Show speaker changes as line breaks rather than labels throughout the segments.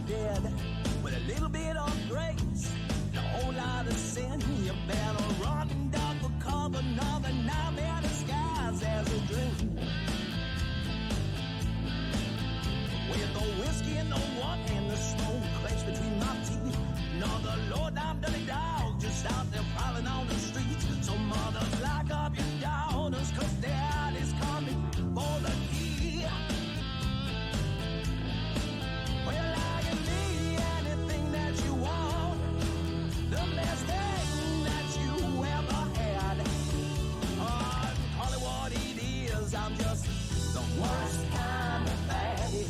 dead with a little bit of grace, a whole lot of sin. You better run, dog, for cover. Another nightmare disguised as a dream. With the whiskey in the one and the smoke clenched between my teeth. Another low-down dirty dog just out there prowling on the streets. So mothers, lock up your daughters, 'cause dad is coming for the key. Well, I can be anything that you want, the best thing that you ever had. Call it what it is, I'm just the worst kind of fatty.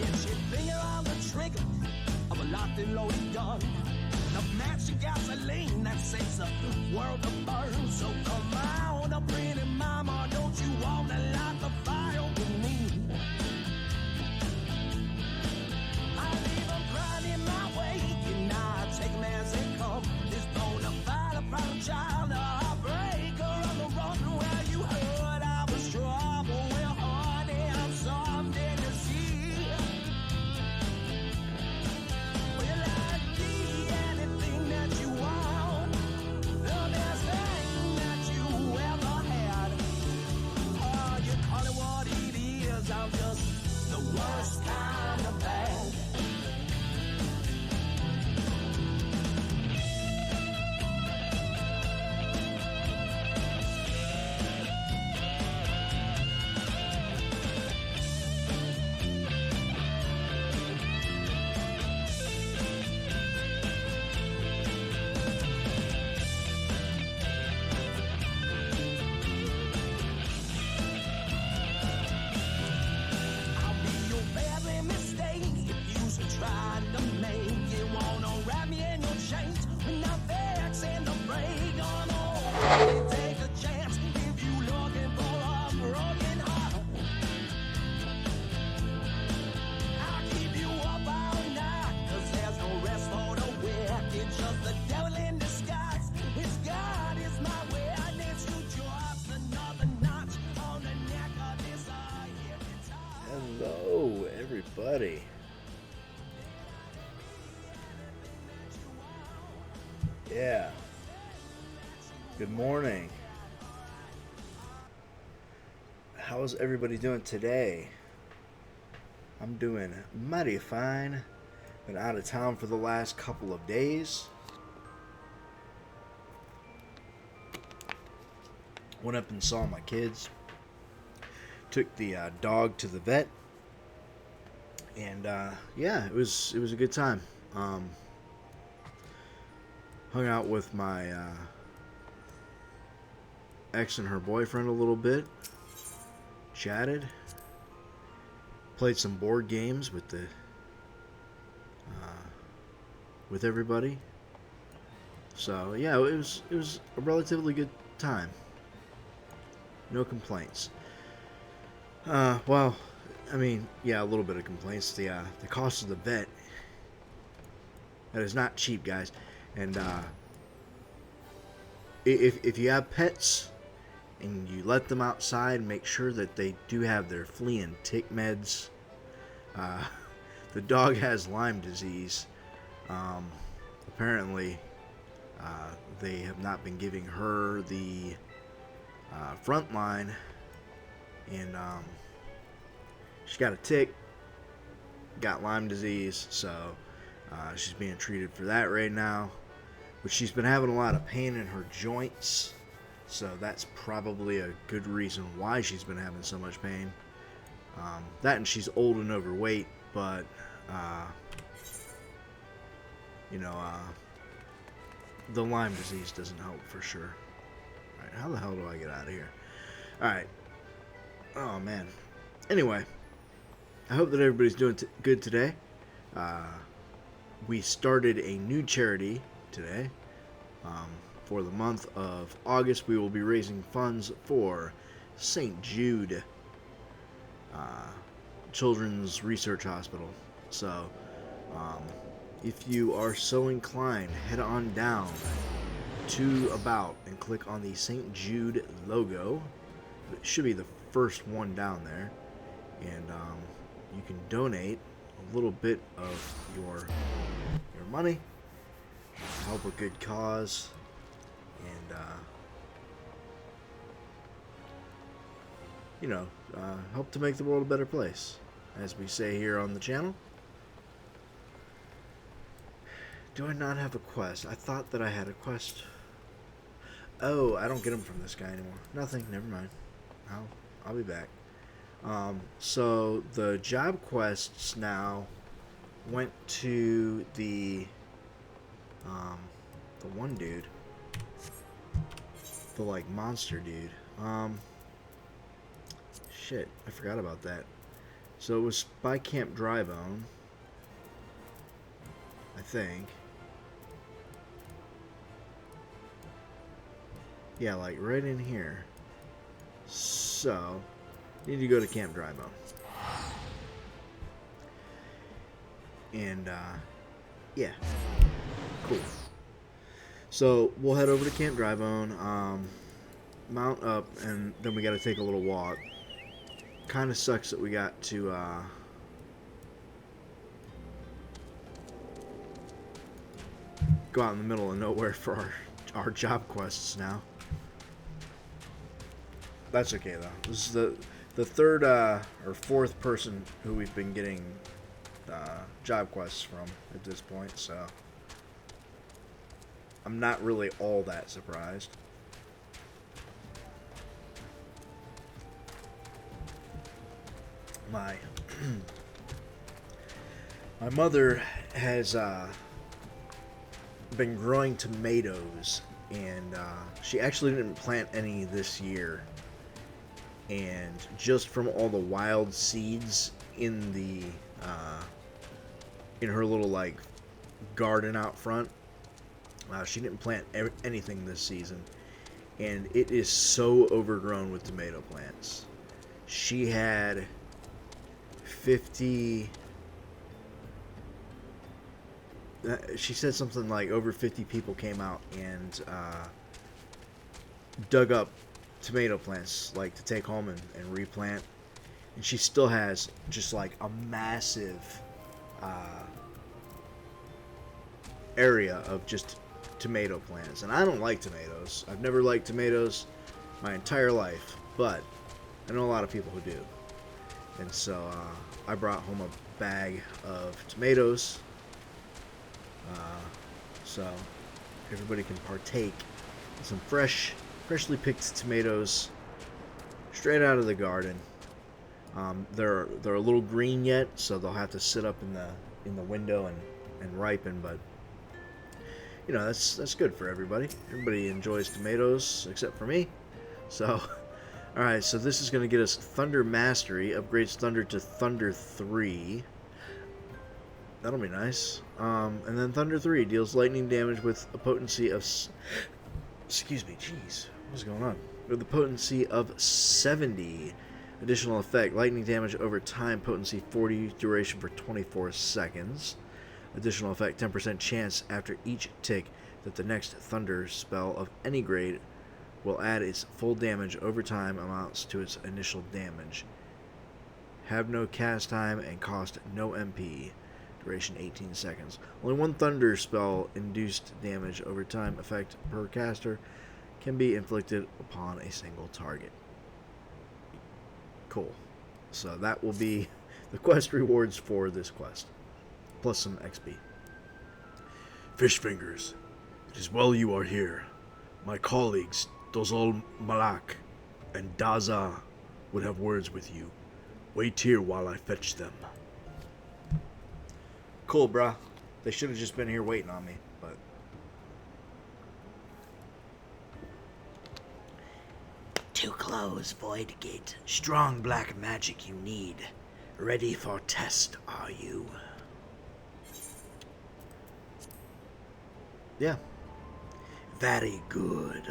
It's your finger on the trigger of a locked and loaded gun. The match of gasoline that sets the world to burn. So come on, a pretty mama, don't you wanna light the fire with me? I leave them crying in my wake, and I take them as they come. This bona fide, a proud child, a heartbreaker on the run. Where you heard I was trouble, well, honey, I'm something to see. Well, I'd be anything that you want, the best thing that you ever had. You call it what it is, I'm just the worst kind of bad. I'll be your very mistake if you should try to make it. Wanna wrap me in your chains when I'm fixing the break on all. Take a chance if you looking for a broken heart. I'll keep you up all night, 'cause there's no rest for the wicked. Just the devil in disguise. It's God is my witness. You just another notch on the neck of this hypnotized.
Hello, everybody. Yeah. Good morning. How's everybody doing today? I'm doing mighty fine. Been out of town for the last couple of days. Went up and saw my kids. Took the dog to the vet. And yeah, it was a good time. Hung out with my ex and her boyfriend a little bit. Chatted. Played some board games with the with everybody. So yeah, it was a relatively good time. No complaints. Well, I mean, yeah, a little bit of complaints. The cost of the vet, that is not cheap, guys. And if you have pets and you let them outside, make sure that they do have their flea and tick meds. The dog has Lyme disease. Apparently, they have not been giving her the front line, and she got a tick, got Lyme disease, so she's being treated for that right now. But she's been having a lot of pain in her joints, so that's probably a good reason why she's been having so much pain. That, and she's old and overweight, but the Lyme disease doesn't help for sure. Alright, how the hell do I get out of here? Alright. Oh, man. Anyway, I hope that everybody's doing good today. We started a new charity today. For the month of August, we will be raising funds for St. Jude Children's Research Hospital. So, if you are so inclined, head on down to About and click on the St. Jude logo. It should be the first one down there. And you can donate a little bit of your money, help a good cause, and help to make the world a better place, as we say here on the channel. Do I not have a quest? I thought that I had a quest. Oh, I don't get them from this guy anymore. Nothing. Never mind. I'll be back. So the job quests now went to the one dude, the like monster dude. Shit, I forgot about that. So it was by Camp Drybone, I think. Yeah, like right in here. So, need to go to Camp Drybone. And, yeah. Cool. So, we'll head over to Camp Drybone, mount up, and then we gotta take a little walk. Kinda sucks that we got to, go out in the middle of nowhere for our job quests now. That's okay though. This is the third or fourth person who we've been getting job quests from at this point, so I'm not really all that surprised. My mother has been growing tomatoes, and she actually didn't plant any this year. And just from all the wild seeds in the in her little like garden out front, she didn't plant anything this season, and it is so overgrown with tomato plants. She had 50. She said something like over 50 people came out and dug up tomato plants like to take home and replant, and she still has just like a massive area of just tomato plants. And I don't like tomatoes. I've never liked tomatoes my entire life, but I know a lot of people who do. And so I brought home a bag of tomatoes so everybody can partake in some freshly picked tomatoes straight out of the garden. They're a little green yet, so they'll have to sit up in the window and ripen, but you know, that's good for everybody. Everybody enjoys tomatoes except for me. So alright, so this is going to get us Thunder Mastery, upgrades Thunder to Thunder 3. That'll be nice. And then Thunder 3 deals lightning damage with a potency of... Excuse me, jeez. What's going on? With a potency of 70. Additional effect, lightning damage over time, potency 40, duration for 24 seconds. Additional effect, 10% chance after each tick that the next Thunder spell of any grade will add its full damage over time amounts to its initial damage. Have no cast time and cost no MP. Duration 18 seconds. Only one Thunder spell induced damage over time effect per caster can be inflicted upon a single target. Cool. So that will be the quest rewards for this quest. Plus some XP. Fishfingers, it is well you are here. My colleagues, Dozol Malak and Daza, would have words with you. Wait here while I fetch them. Cool, bruh. They should have just been here waiting on me, but...
Too close, Void Gate. Strong black magic you need. Ready for test, are you?
Yeah.
Very good.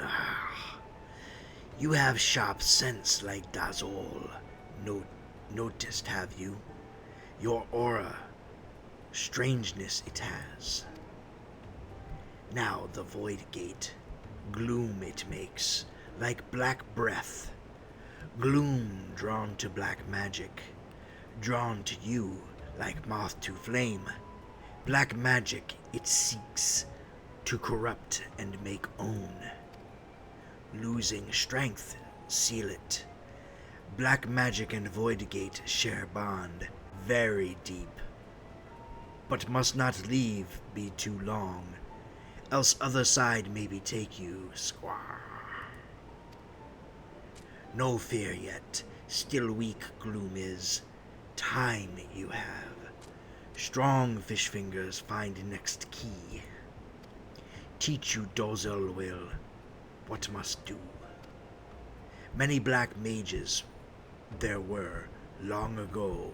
You have sharp sense like Dazol. Noticed, have you? Your aura. Strangeness it has. Now the Void Gate. Gloom it makes, like black breath. Gloom drawn to black magic. drawn to you like moth to flame. Black magic it seeks to corrupt and make own. Losing strength, seal it. Black magic and void gate share bond, very deep. But must not leave be too long, else other side maybe take you, squaw. No fear yet, still weak gloom is. Time you have. Strong fish fingers find next key. Teach you Dozel will, what must do. Many black mages there were, long ago.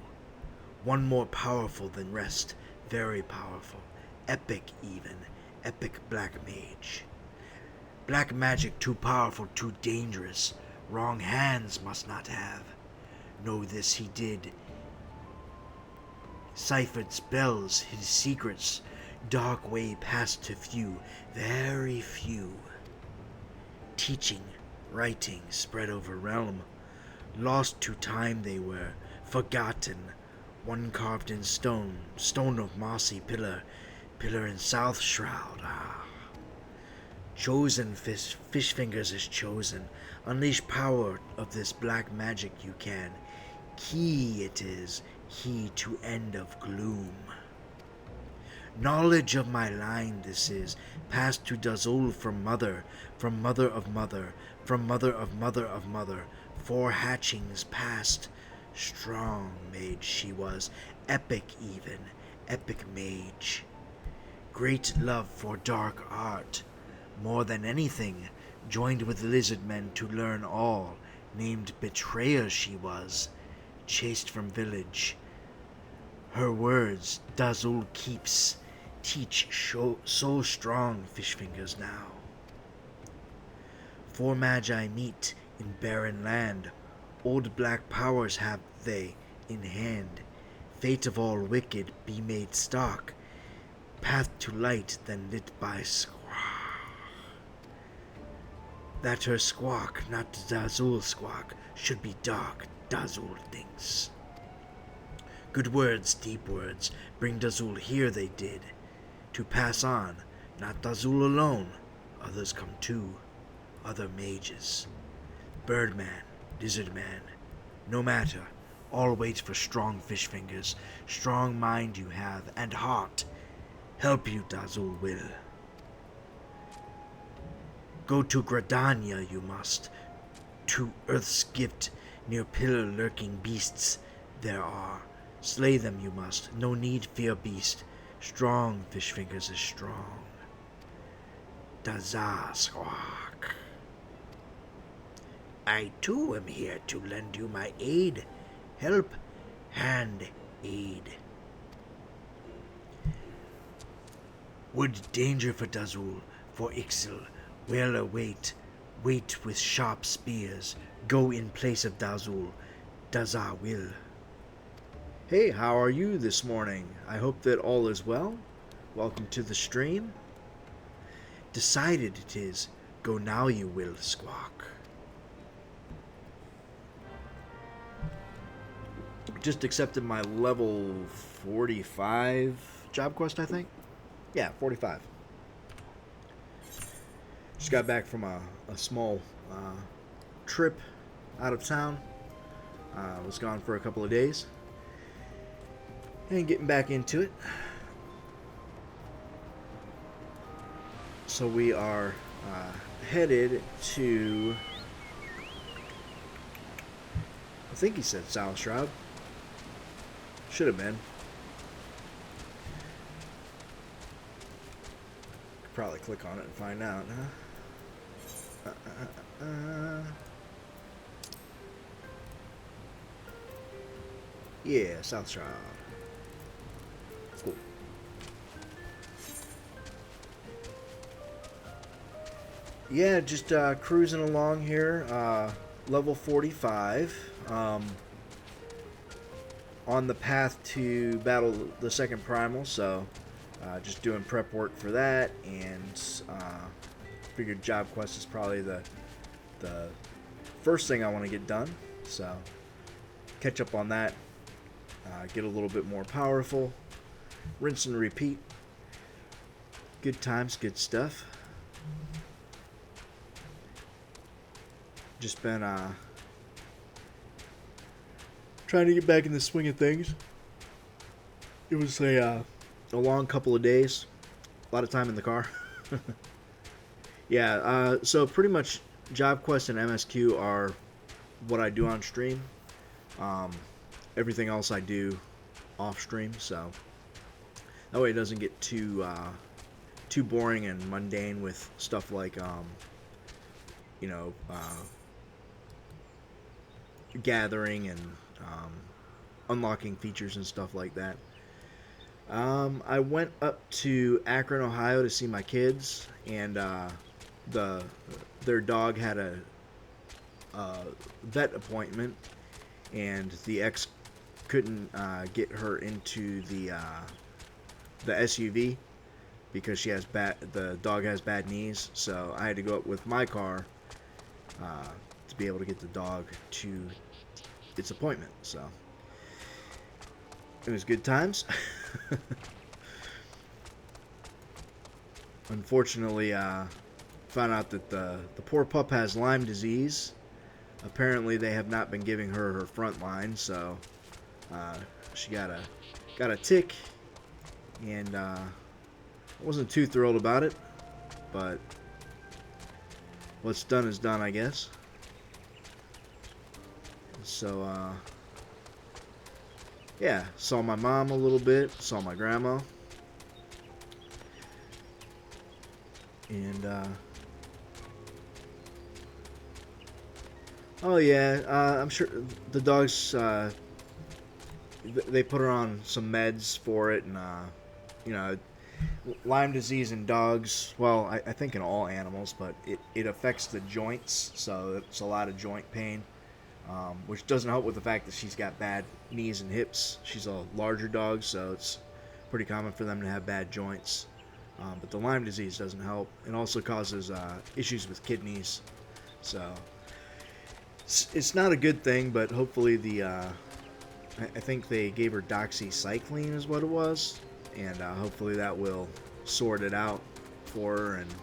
One more powerful than rest, very powerful. Epic even, epic black mage. Black magic too powerful, too dangerous. Wrong hands must not have. Know this he did. Ciphered spells, his secrets, dark way past to few, very few. Teaching, writing, spread over realm. Lost to time they were, forgotten. One carved in stone, stone of mossy pillar, pillar in south shroud, Chosen fish fingers is chosen. Unleash power of this black magic you can. Key it is, key to end of gloom. Knowledge of my line this is, passed to Dazul from mother of mother, from mother of mother of mother. 4 hatchings past. Strong mage she was, epic even, epic mage. Great love for dark art. More than anything, joined with lizard men to learn all. Named betrayer she was, chased from village. Her words Dazul keeps, teach so strong fish fingers now. 4 magi meet in barren land. Old black powers have they in hand. Fate of all wicked be made stark. Path to light then lit by squaw. That her squawk, not Dazul squawk, should be dark, Dazul thinks. Good words, deep words, bring Dazul here they did. To pass on, not Dazul alone, others come too, other mages. Birdman, lizard man, no matter, all wait for strong fish fingers. Strong mind you have, and heart. Help you, Dazul will. Go to Gradania you must, to Earth's gift, near pillar lurking beasts there are. Slay them you must, no need fear beast. Strong fish fingers is strong. Dazar squawk. I too am here to lend you my aid. Help, hand, aid. Would danger for Dazul, for Ixil, well await, wait with sharp spears, go in place of Dazul, Dazar will.
Hey, how are you this morning? I hope that all is well. Welcome to the stream.
Decided it is, go now you will, squawk.
Just accepted my level 45 job quest, I think. Yeah, 45. Just got back from a small trip out of town. Was gone for a couple of days. And getting back into it. So we are headed to, I think he said South Shroud. Should have been. Could probably click on it and find out, huh? Yeah, South Shroud. Cool. Yeah, just cruising along here. Level 45. On the path to battle the second Primal, so just doing prep work for that, and figured job quest is probably the first thing I want to get done, so catch up on that get a little bit more powerful. Rinse and repeat. Good times, good stuff. Just been trying to get back in the swing of things. It was a long couple of days. A lot of time in the car. Yeah, so pretty much Job Quest and MSQ are what I do on stream. Everything else I do off stream, so that way it doesn't get too boring and mundane with stuff like gathering and unlocking features and stuff like that. I went up to Akron, Ohio to see my kids, and their dog had a vet appointment, and the ex couldn't get her into the SUV because the dog has bad knees, so I had to go up with my car to be able to get the dog to its appointment. So it was good times. Unfortunately, found out that the poor pup has Lyme disease. Apparently, they have not been giving her front line, so she got a tick, and I wasn't too thrilled about it, but what's done is done, I guess. So, yeah, saw my mom a little bit, saw my grandma, and oh yeah, I'm sure the dogs, they put her on some meds for it, and Lyme disease in dogs, well, I think in all animals, but it affects the joints, so it's a lot of joint pain. Which doesn't help with the fact that she's got bad knees and hips. She's a larger dog, so it's pretty common for them to have bad joints. But the Lyme disease doesn't help. It also causes issues with kidneys. So it's not a good thing, but hopefully I think they gave her doxycycline is what it was. And hopefully that will sort it out for her, and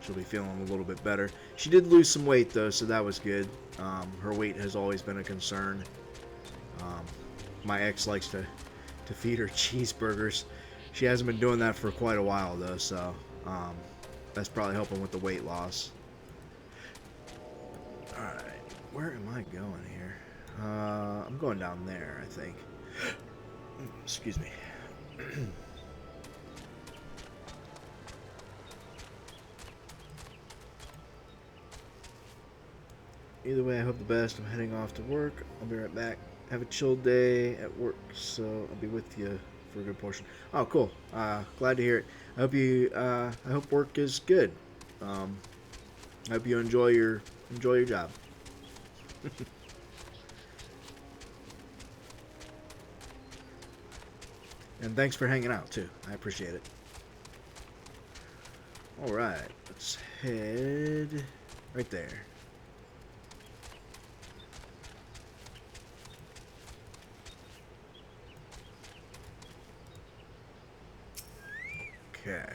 she'll be feeling a little bit better. She did lose some weight, though, so that was good. Her weight has always been a concern. My ex likes to feed her cheeseburgers. She hasn't been doing that for quite a while, though, so that's probably helping with the weight loss. Alright, where am I going here? I'm going down there, I think. Excuse me. Either way, I hope the best. I'm heading off to work. I'll be right back. Have a chill day at work, so I'll be with you for a good portion. Oh, cool. Glad to hear it. I hope work is good. I hope you enjoy your job. And thanks for hanging out too. I appreciate it. All right, let's head right there. Okay.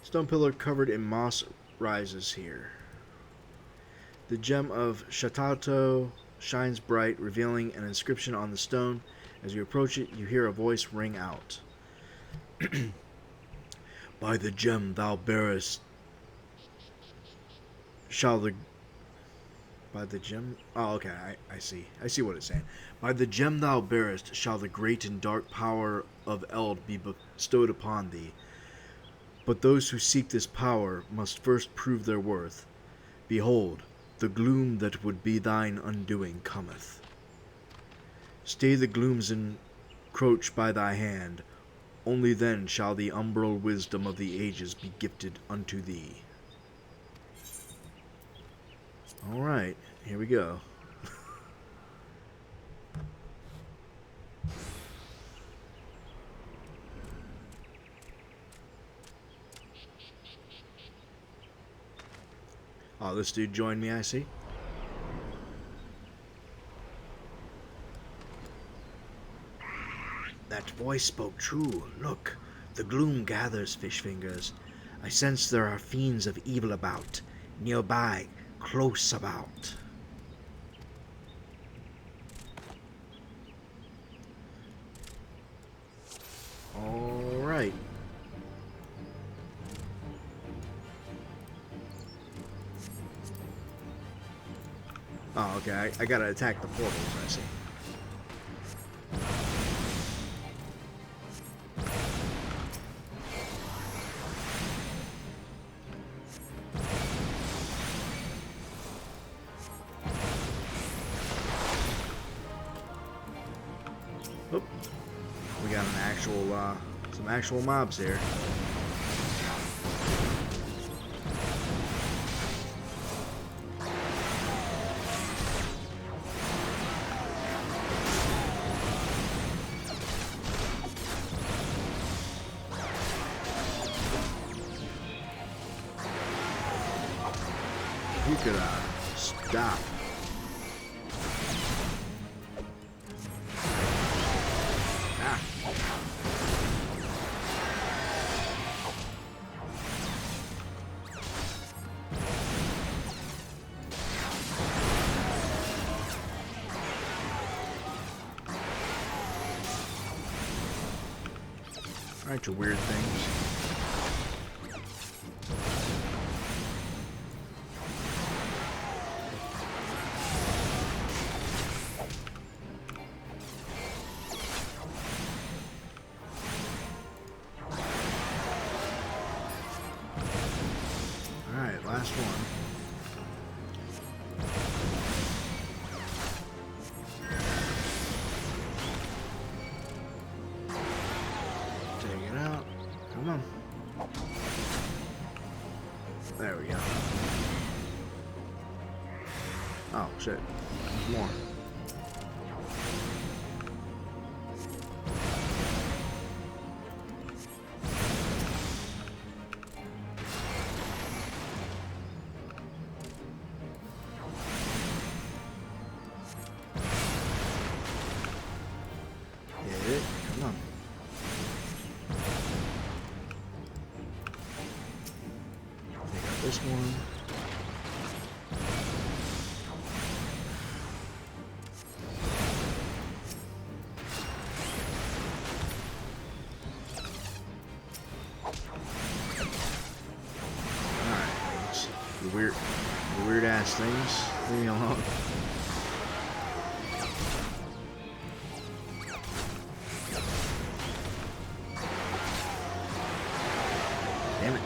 Stone pillar covered in moss rises here. The gem of Shatato shines bright, revealing an inscription on the stone. As you approach it, you hear a voice ring out. By the gem thou bearest shall the... By the gem... Oh, okay, I see. I see what it's saying. By the gem thou bearest shall the great and dark power of Eld be bestowed upon thee. But those who seek this power must first prove their worth. Behold, the gloom that would be thine undoing cometh. Stay the glooms encroach by thy hand. Only then shall the umbral wisdom of the ages be gifted unto thee. Alright, here we go. Oh, this dude joined me, I see.
that voice spoke true. Look, the gloom gathers, fish fingers. I sense there are fiends of evil about, nearby, close about.
Alright. Oh, okay. I gotta attack the portals, I see. Oop. We got an actual, some actual mobs here. You could, stop. Ah. Alright, you weird things. Alright, last one. Take it out. Come on. There we go. Oh, shit. There's more. Get it? Come on. Take out this one. Alright, the weird ass things. Leave me alone. Damn it.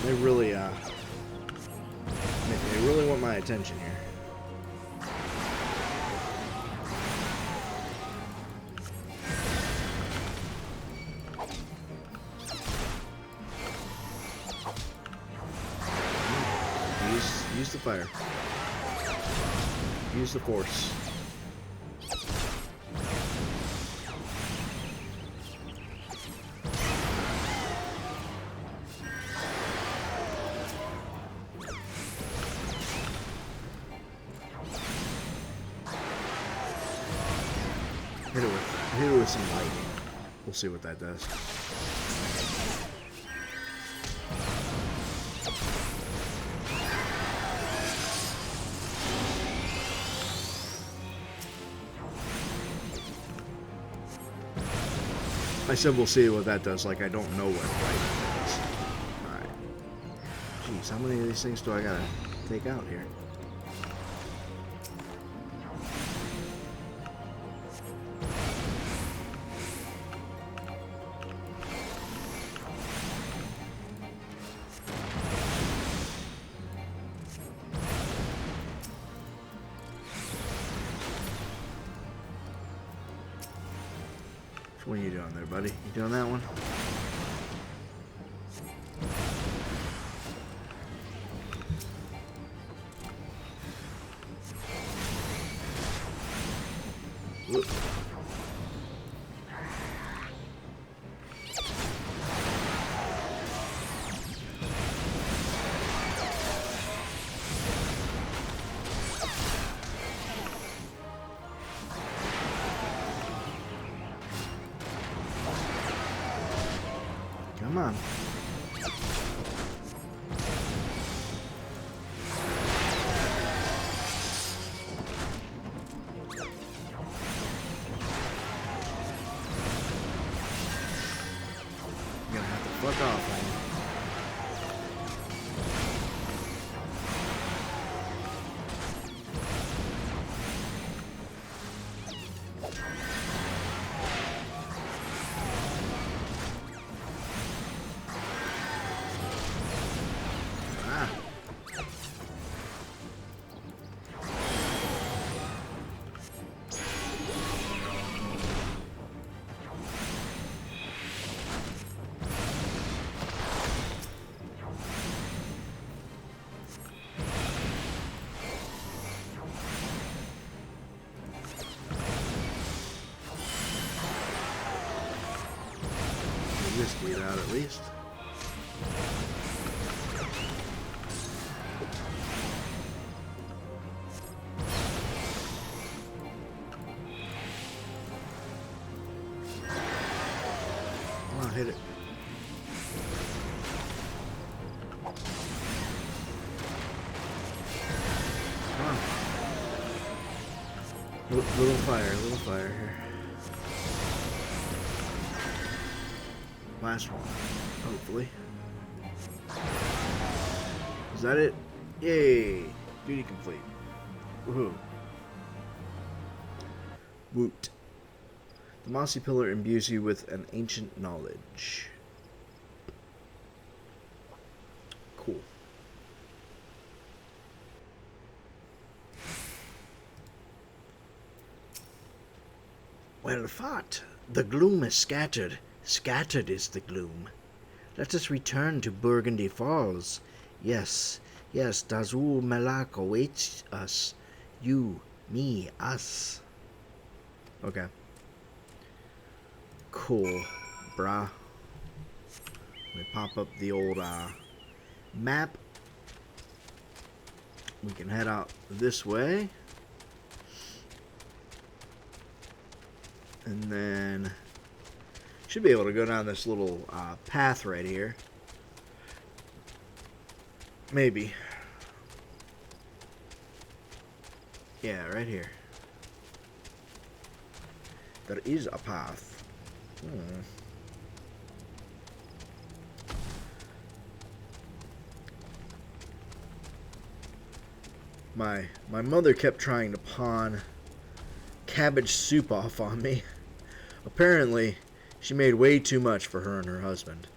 They really, they really want my attention here. Use the fire. Use the force. Hit it with some lightning. We'll see what that does. I said we'll see what that does, like I don't know what lightning does. Alright. Jeez, how many of these things do I gotta take out here? What are you doing there, buddy? You doing that one? Whoop. Come on. You're gonna have to fuck off, man. Ah. This get out at least. Come on, hit it. Come on. Little fire here. Last one, hopefully. Is that it? Yay! Duty complete. Woohoo. Woot. The mossy pillar imbues you with an ancient knowledge. Cool. Well fought. The gloom is scattered. Scattered is the gloom. Let us return to Burgundy Falls. Yes, yes, Dazul Malak awaits us. You, me, us. Okay. Cool, brah. Let me pop up the old map. We can head out this way. And then should be able to go down this little path right here. Maybe. Yeah, right here. There is a path. My mother kept trying to pawn cabbage soup off on me. Apparently, she made way too much for her and her husband.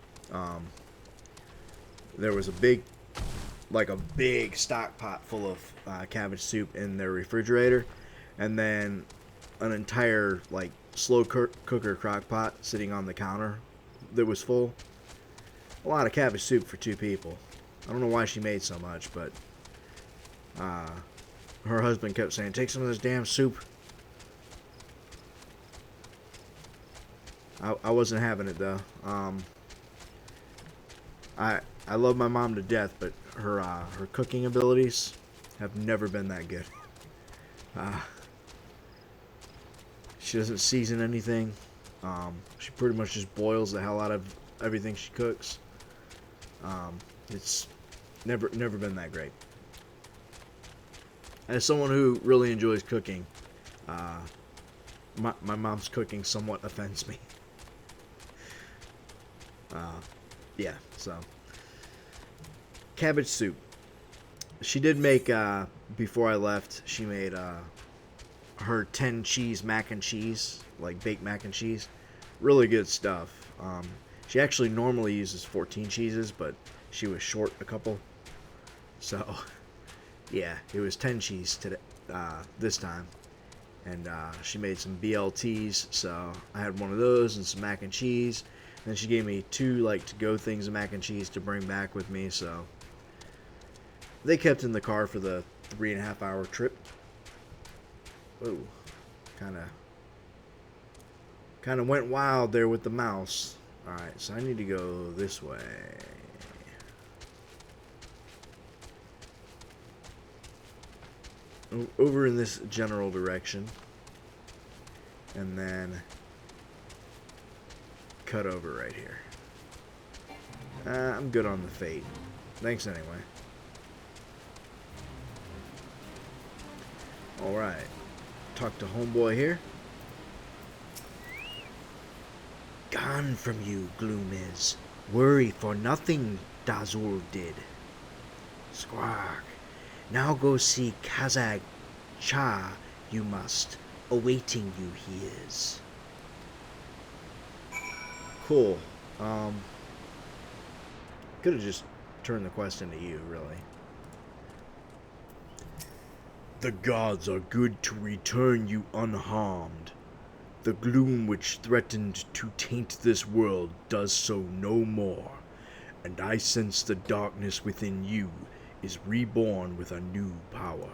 There was a big stock pot full of cabbage soup in their refrigerator, and then an entire slow cooker crock pot sitting on the counter that was full. A lot of cabbage soup for 2 people. I don't know why she made so much, but her husband kept saying, "Take some of this damn soup." I wasn't having it though. I love my mom to death, but her cooking abilities have never been that good. She doesn't season anything. She pretty much just boils the hell out of everything she cooks. It's never been that great. As someone who really enjoys cooking, my mom's cooking somewhat offends me. Yeah, so cabbage soup. She did make before I left. She made her 10 cheese mac and cheese, like baked mac and cheese. Really good stuff. She actually normally uses 14 cheeses, but she was short a couple. So yeah, it was 10 cheese today this time. And she made some BLTs, so I had one of those and some mac and cheese. And then she gave me 2 to-go things of mac and cheese to bring back with me, so they kept in the car for the 3.5-hour trip. Whoa, kind of went wild there with the mouse. All right, so I need to go this way. Over in this general direction, and then cut over right here. I'm good on the fate. Thanks anyway. Alright. Talk to homeboy here.
Gone from you, gloom is. Worry for nothing, Dazul did. Squawk. Now go see Kazag Cha, you must. Awaiting you he is.
Cool. Could have just turned the quest into you, really.
The gods are good to return you unharmed. The gloom which threatened to taint this world does so no more, and I sense the darkness within you is reborn with a new power.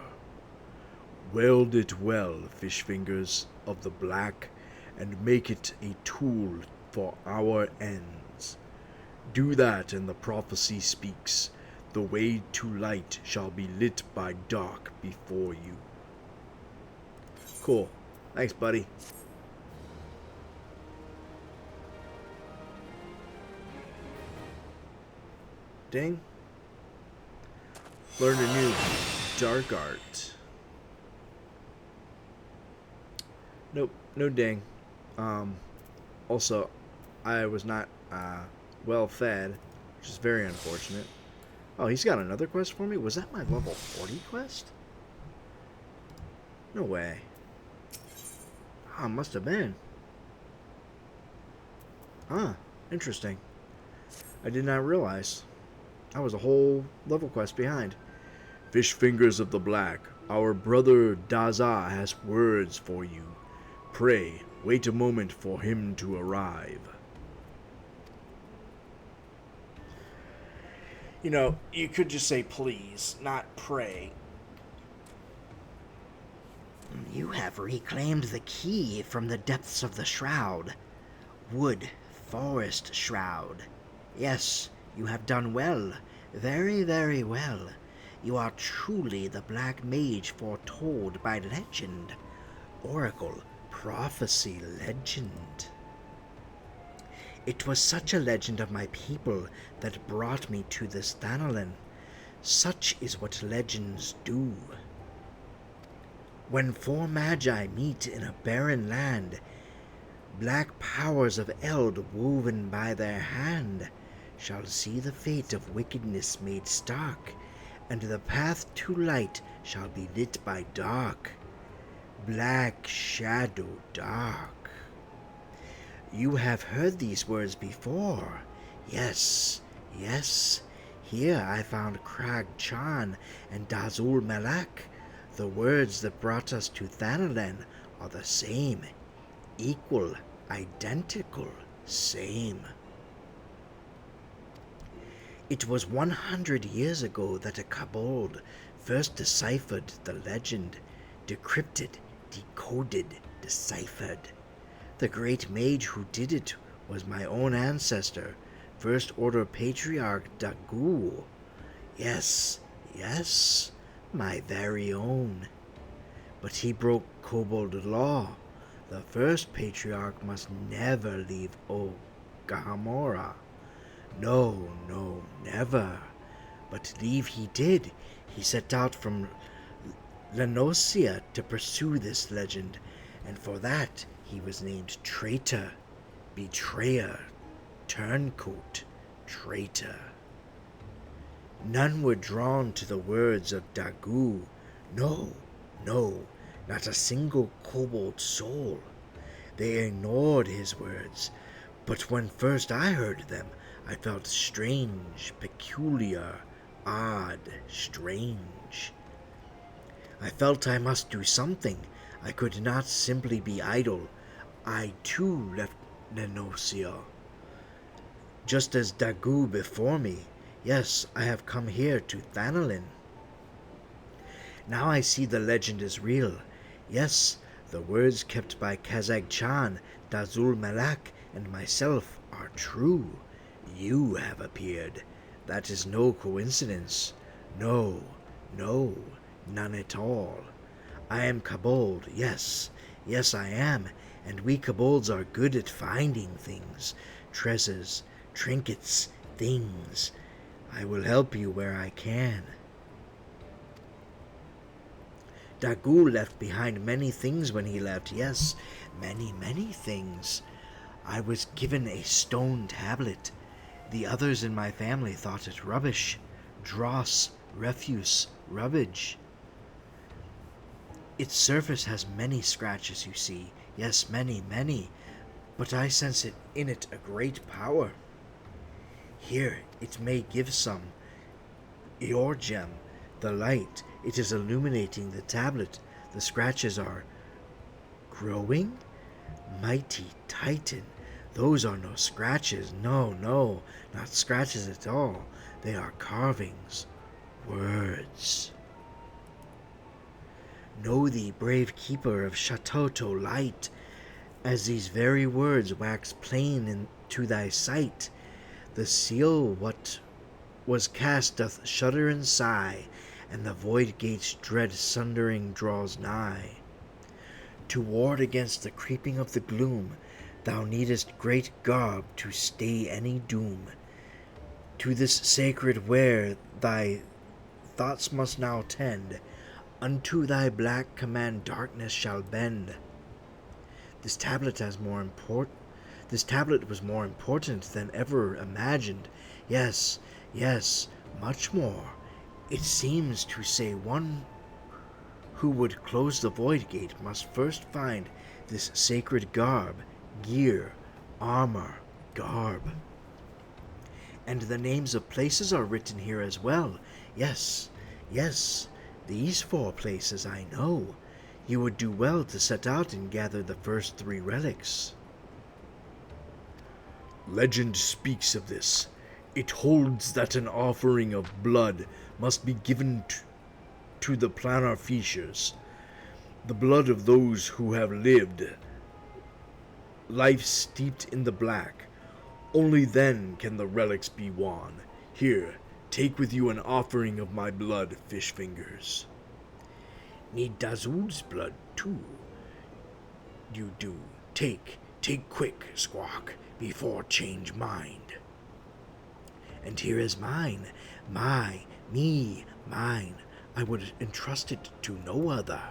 Weld it well, fish fingers of the black, and make it a tool for our ends. Do that, and the prophecy speaks. The way to light shall be lit by dark before you.
Cool. Thanks, buddy. Ding. Learn a new dark art. Nope, no ding. Also, I was not well fed, which is very unfortunate. Oh, he's got another quest for me? Was that my level 40 quest? No way. Ah, must have been. Huh, interesting. I did not realize. I was a whole level quest behind. Fish fingers of the black, our brother Daza has words for you. Pray, wait a moment for him to arrive. You know, you could just say please, not pray.
You have reclaimed the key from the depths of the shroud. Wood, forest shroud. Yes, you have done well. Very, very well. You are truly the black mage foretold by legend. Oracle, prophecy, legend. It was such a legend of my people that brought me to this Thanalan. Such is what legends do. When four magi meet in a barren land, black powers of eld woven by their hand shall see the fate of wickedness made stark, and the path to light shall be lit by dark. Black shadow dark. You have heard these words before. Yes, yes. Here I found Krag Chan and Dazul Malak. The words that brought us to Thanalan are the same. Equal, identical, same. It was 100 years ago that a kobold first deciphered the legend. Decrypted, decoded, deciphered. The great mage who did it was my own ancestor, First Order Patriarch Dagu. Yes, yes, my very own. But he broke kobold law. The first patriarch must never leave Gahamora. No, no, never. But leave he did. He set out from Lenosia to pursue this legend, and for that he was named traitor, betrayer, turncoat, traitor. None were drawn to the words of Dagu. No, no, not a single kobold soul. They ignored his words, but when first I heard them, I felt strange, peculiar, odd, strange. I felt I must do something. I could not simply be idle. I too left Nenosia, just as Dagu before me. Yes, I have come here to Thanalan. Now I see the legend is real. Yes, the words kept by Kazag Chan, Dazul Malak, and myself are true. You have appeared. That is no coincidence. No, no, none at all. I am kobold, yes, yes I am, and we kobolds are good at finding things, treasures, trinkets, things. I will help you where I can. Dagu left behind many things when he left. Yes, many, many things. I was given a stone tablet. The others in my family thought it rubbish. Dross, refuse, rubbish. Its surface has many scratches, you see. Yes, many, many. But I sense in it a great power. Here, it may give some. Your gem, the light, it is illuminating the tablet. The scratches are growing? Mighty Titan, those are no scratches. No, no, not scratches at all. They are carvings, words. Know thee, brave keeper of Chateau light, as these very words wax plain to thy sight. The seal what was cast doth shudder and sigh, and the void gate's dread sundering draws nigh. To ward against the creeping of the gloom, thou needest great garb to stay any doom. To this sacred ware thy thoughts must now tend, unto thy black command darkness shall bend. This tablet was more important than ever imagined. Yes, yes, much more. It seems to say one who would close the void gate must first find this sacred garb, gear, armor, garb. And the names of places are written here as well. Yes, yes, these 4 places I know. You would do well to set out and gather the first 3 relics.
Legend speaks of this. It holds that an offering of blood must be given to the planar features, the blood of those who have lived life steeped in the black. Only then can the relics be won. Here, take with you an offering of my blood, fish fingers.
Need Dazul's blood, too. You do. Take quick, Squawk, before change mind. And here is mine. Mine. I would entrust it to no other.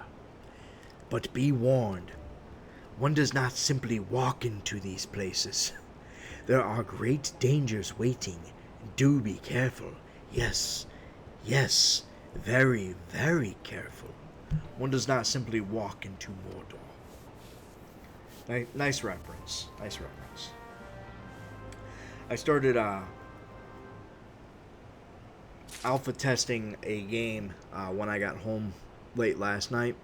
But be warned, one does not simply walk into these places. There are great dangers waiting. Do be careful. Yes, very, very careful. One does not simply walk into Mordor. Nice reference. I started alpha testing a game when I got home late last night.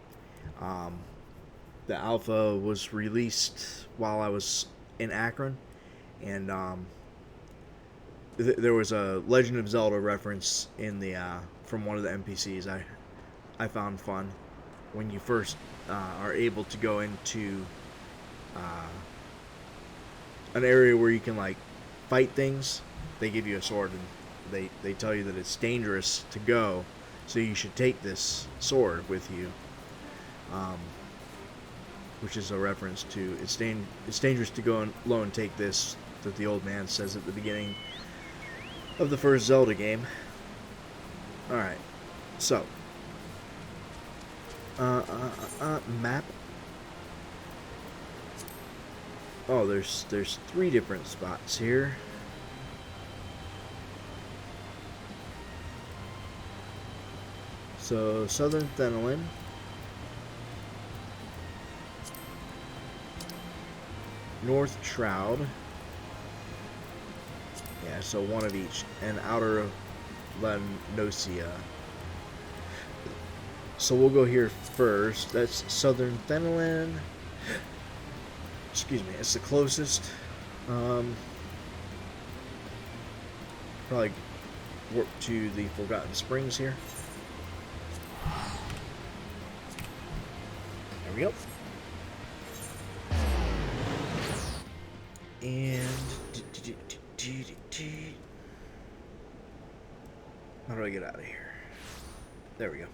The alpha was released while I was in Akron, and there was a Legend of Zelda reference in the from one of the NPCs I found fun. When you first are able to go into an area where you can like fight things, they give you a sword and they tell you that it's dangerous to go, so you should take this sword with you, which is a reference to it's dangerous to go alone and take this, that the old man says at the beginning of the first Zelda game. Alright, so map. Oh, there's 3 different spots here. So Southern Thenelin, North Shroud, yeah, so one of each, and Outer Lanosia. So we'll go here first. That's Southern Thenelin. Excuse me, it's the closest. Probably warp to the Forgotten Springs here. There we go. And how do I get out of here? There we go.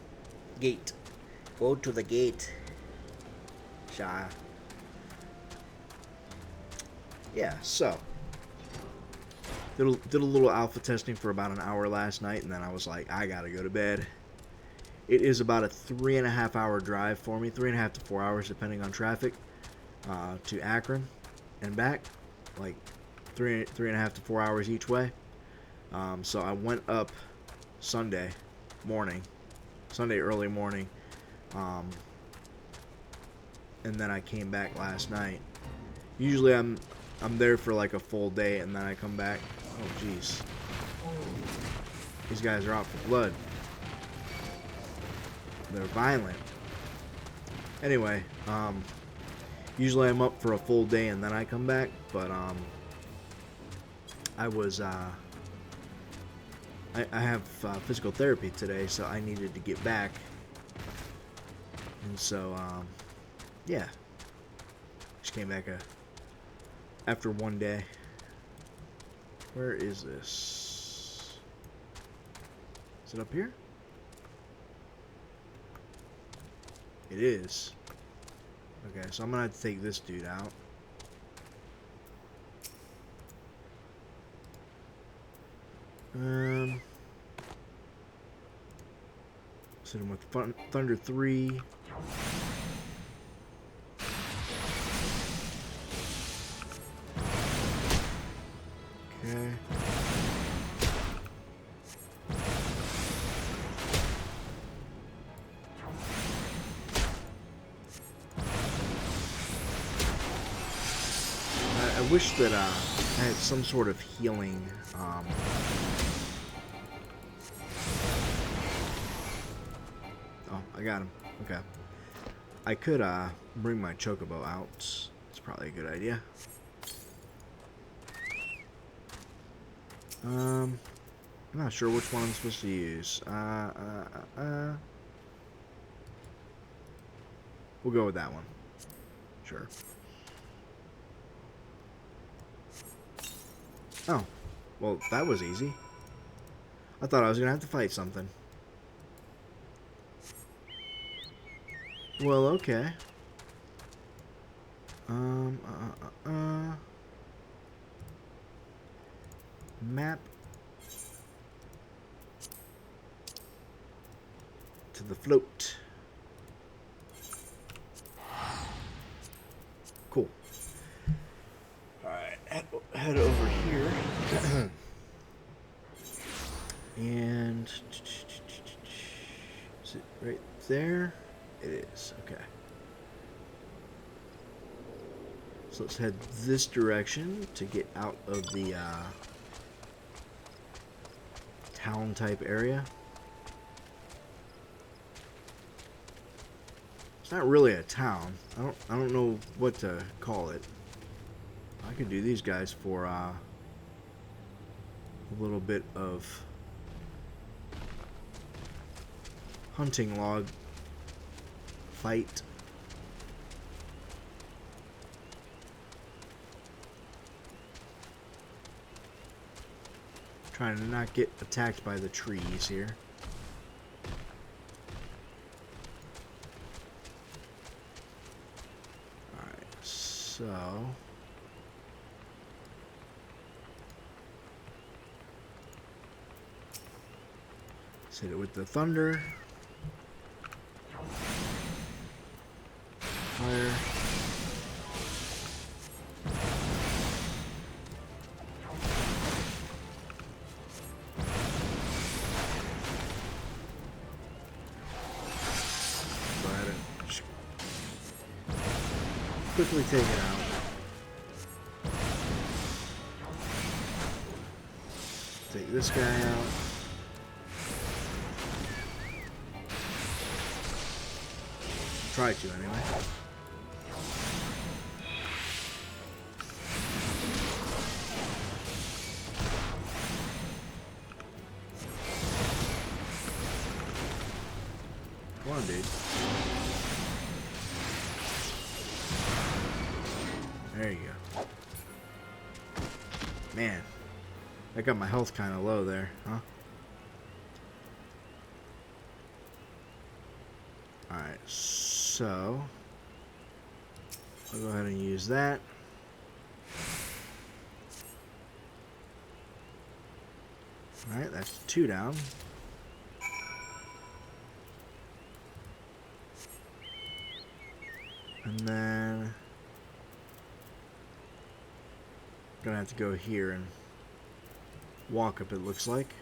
Gate. Go to the gate. Shah. Yeah, so
Did a little alpha testing for about an hour last night, and then I was like, I gotta go to bed. It is about a 3.5 hour drive for me, 3.5 to 4 hours depending on traffic, to Akron and back, like 3.5 to 4 hours each way. So I went up Sunday early morning, and then I came back last night. Usually I'm there for like a full day, and then I come back. Oh jeez, these guys are out for blood. They're violent. Anyway, usually I'm up for a full day and then I come back, but I was I have physical therapy today, so I needed to get back, and so yeah, just came back after one day. Where is this? Is it up here? It is. Okay, so I'm gonna have to take this dude out. Hit him with Thunder 3. Okay. I wish that I had some sort of healing. Oh, I got him. Okay. I could bring my chocobo out. It's probably a good idea. I'm not sure which one I'm supposed to use. We'll go with that one. Sure. Oh, well, that was easy. I thought I was gonna have to fight something. Well, okay. Map to the float. Cool. Alright, head over here. And is it right there? It is. Okay. So let's head this direction to get out of the town type area. It's not really a town. I don't know what to call it. I could do these guys for a little bit of hunting log fight. Trying to not get attacked by the trees here. Alright, so let's hit it with the thunder. Fire. Go ahead and just quickly take it out. Take this guy out. Try to anyway. Come on, dude. There you go. Man, that got my health kind of low there, huh? Alright, so I'll go ahead and use that. Alright, that's 2 down. And then gonna have to go here and walk up, it looks like.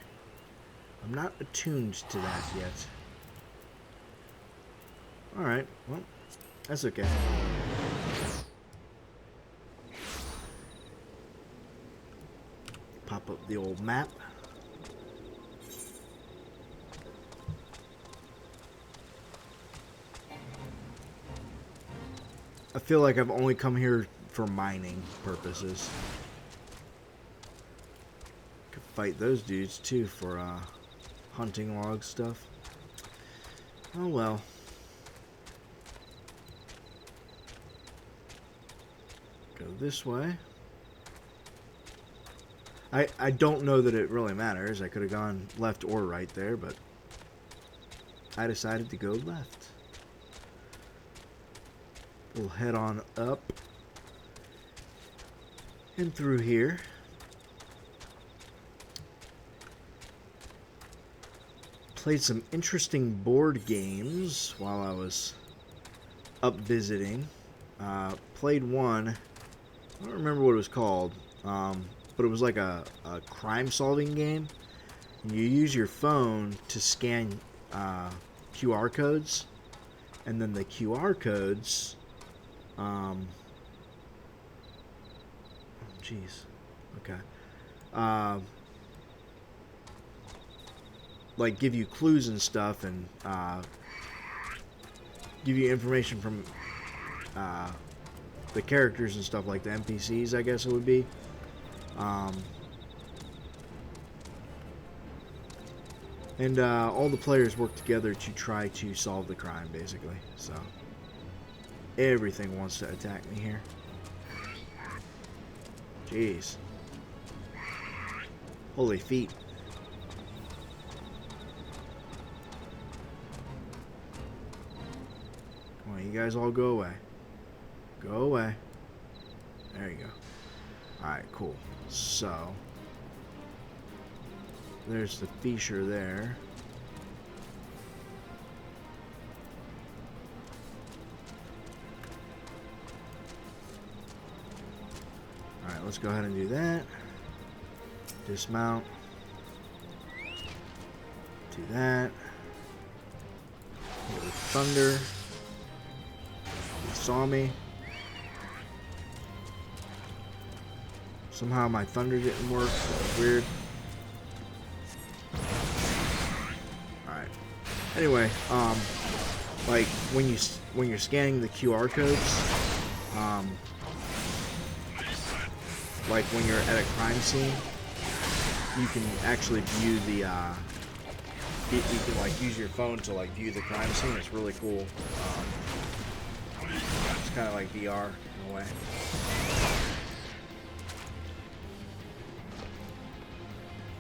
I'm not attuned to that yet. Alright, well, that's okay. Pop up the old map. I feel like I've only come here for mining purposes. Could fight those dudes too for hunting log stuff. Oh well. Go this way. I don't know that it really matters. I could have gone left or right there, but I decided to go left. We'll head on up and through here. Played some interesting board games while I was up visiting. Played one. I don't remember what it was called, but it was like a crime-solving game. And you use your phone to scan QR codes, and then the QR codes. Oh, jeez. Okay. Like give you clues and stuff, and give you information from the characters and stuff, like the NPCs, I guess it would be. And all the players work together to try to solve the crime, basically. So everything wants to attack me here. Jeez. Holy feet. Come on, you guys all go away. Go away. There you go. Alright, cool. So, there's the feature there. Alright, let's go ahead and do that. Dismount. Do that. Hear the thunder. He saw me. Somehow my thunder didn't work. That was weird. Alright. Anyway, like when you're scanning the QR codes, like when you're at a crime scene, you can actually view the you can like use your phone to like view the crime scene. It's really cool. It's kind of like VR in a way.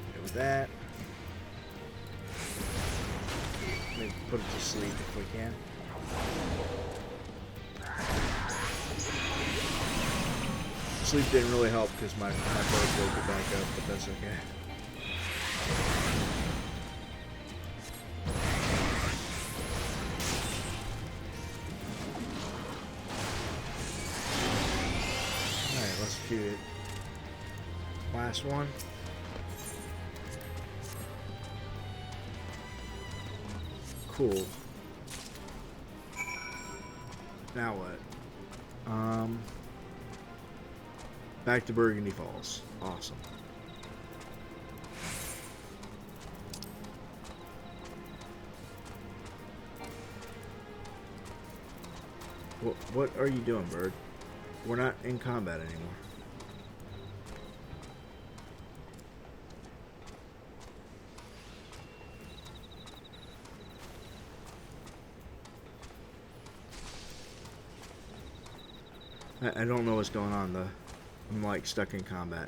Okay, with that, maybe put it to sleep if we can. Sleep didn't really help because my bird woke it back up, but that's okay. Alright, let's do it. Last one. Cool. Now what? Back to Burgundy Falls. Awesome. What are you doing, bird? We're not in combat anymore. I don't know what's going on though. I'm like stuck in combat.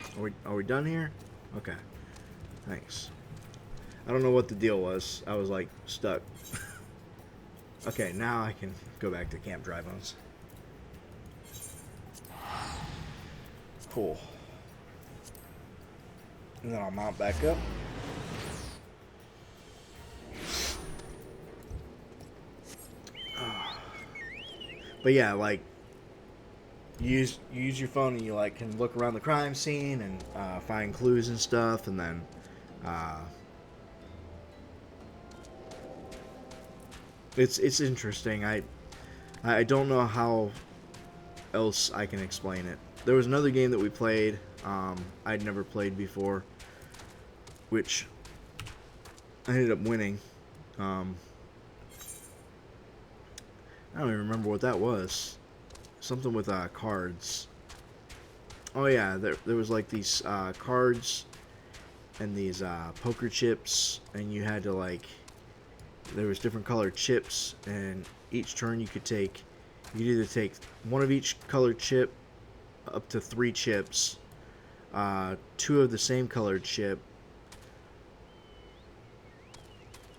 It's weird. Are we done here? Okay. Thanks. I don't know what the deal was. I was like stuck. Okay, now I can go back to Camp Dry Bones. Cool. And then I'll mount back up. But yeah, like, you use your phone and you like can look around the crime scene and find clues and stuff, and then it's interesting. I don't know how else I can explain it. There was another game that we played, I'd never played before, which I ended up winning. I don't even remember what that was. Something with cards. Oh yeah, there was like these cards and these poker chips, and you had to like, there was different colored chips, and each turn you could either take one of each colored chip, up to 3 chips, 2 of the same colored chip,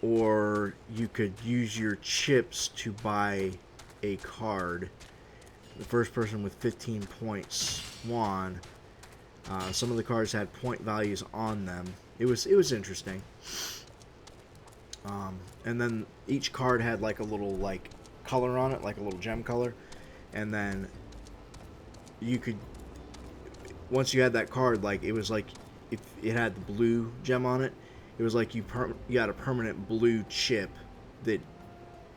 or you could use your chips to buy a card. The first person with 15 points won. Some of the cards had point values on them. It was interesting. And then each card had like a little like color on it, like a little gem color, and then you could, once you had that card, like it was like if it had the blue gem on it, it was like you got a permanent blue chip that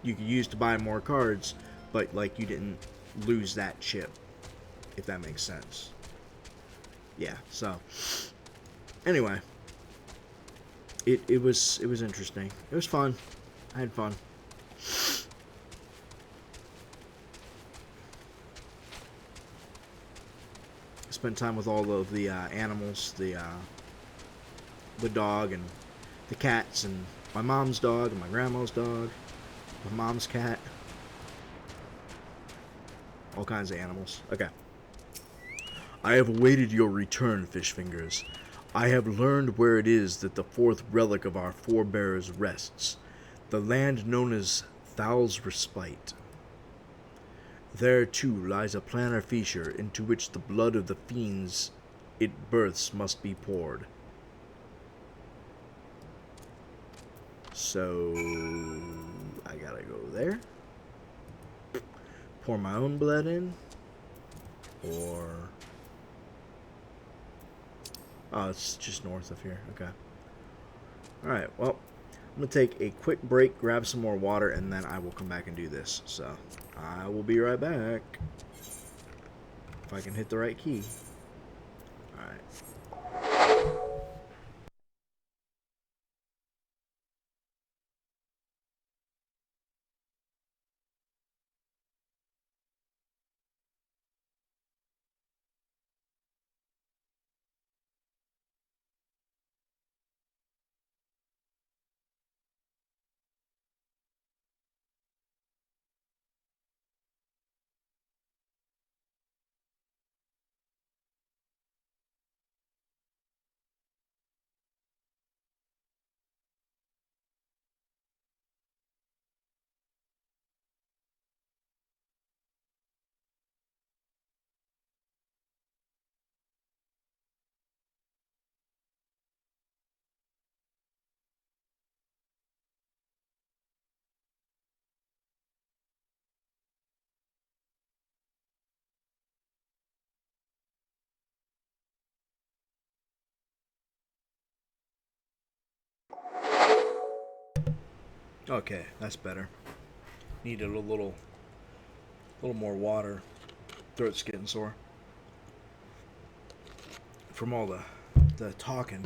you could use to buy more cards, but like you didn't lose that chip, if that makes sense. Yeah, so anyway, it was interesting. It was fun. I had fun. Spent time with all of the animals, the dog and the cats, and my mom's dog and my grandma's dog, my mom's cat, all kinds of animals. Okay.
I have awaited your return, Fishfingers. I have learned where it is that the 4th relic of our forebears rests, the land known as Thal's Respite. There, too, lies a planar fissure into which the blood of the fiends it births must be poured.
So I gotta go there, pour my own blood in, or oh, it's just north of here. Okay. Alright, well, I'm gonna take a quick break, grab some more water, and then I will come back and do this. So I will be right back, if I can hit the right key. Alright. Okay, that's better. Needed a little more water. Throat's getting sore from all the talking.